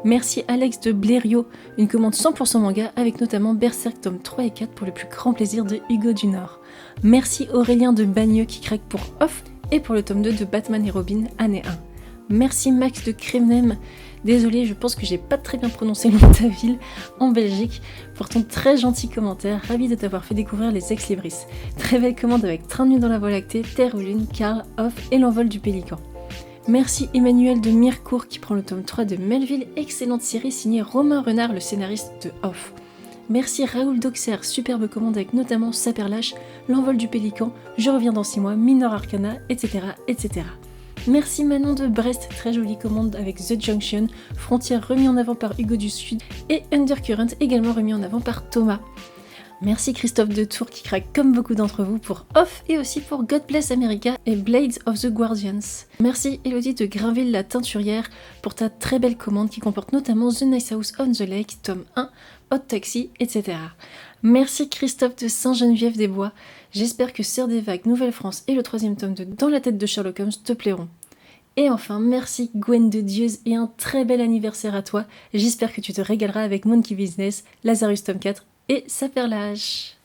Merci Alex de Blériot, une commande 100% manga avec notamment Berserk tome 3 et 4 pour le plus grand plaisir de Hugo du Nord. Merci Aurélien de Bagneux qui craque pour Off et pour le tome 2 de Batman et Robin, année 1. Merci Max de Crévenem, désolé, je pense que j'ai pas très bien prononcé le nom de ta ville, en Belgique, pour ton très gentil commentaire, ravi de t'avoir fait découvrir les ex-libris. Très belle commande avec Train de nuit dans la Voie lactée, Terre ou Lune, Karl, Off et l'envol du Pélican. Merci Emmanuel de Mirecourt qui prend le tome 3 de Melville, excellente série signée Romain Renard, le scénariste de Off. Merci Raoul Doxer, superbe commande avec notamment Saperlache, L'envol du Pélican, Je reviens dans 6 mois, Minor Arcana, etc. etc. Merci Manon de Brest, très jolie commande avec The Junction, Frontière remis en avant par Hugo du Sud et Undercurrent également remis en avant par Thomas. Merci Christophe de Tours qui craque comme beaucoup d'entre vous pour Off et aussi pour God Bless America et Blades of the Guardians. Merci Elodie de Grainville la Teinturière pour ta très belle commande qui comporte notamment The Nice House on the Lake, tome 1, Hot Taxi, etc. Merci Christophe de Saint-Geneviève-des-Bois. J'espère que Sœur des Vagues, Nouvelle-France et le 3e tome de Dans la tête de Sherlock Holmes te plairont. Et enfin, merci Gwen de Dieuse et un très bel anniversaire à toi. J'espère que tu te régaleras avec Monkey Business, Lazarus tome 4 et Saperlage.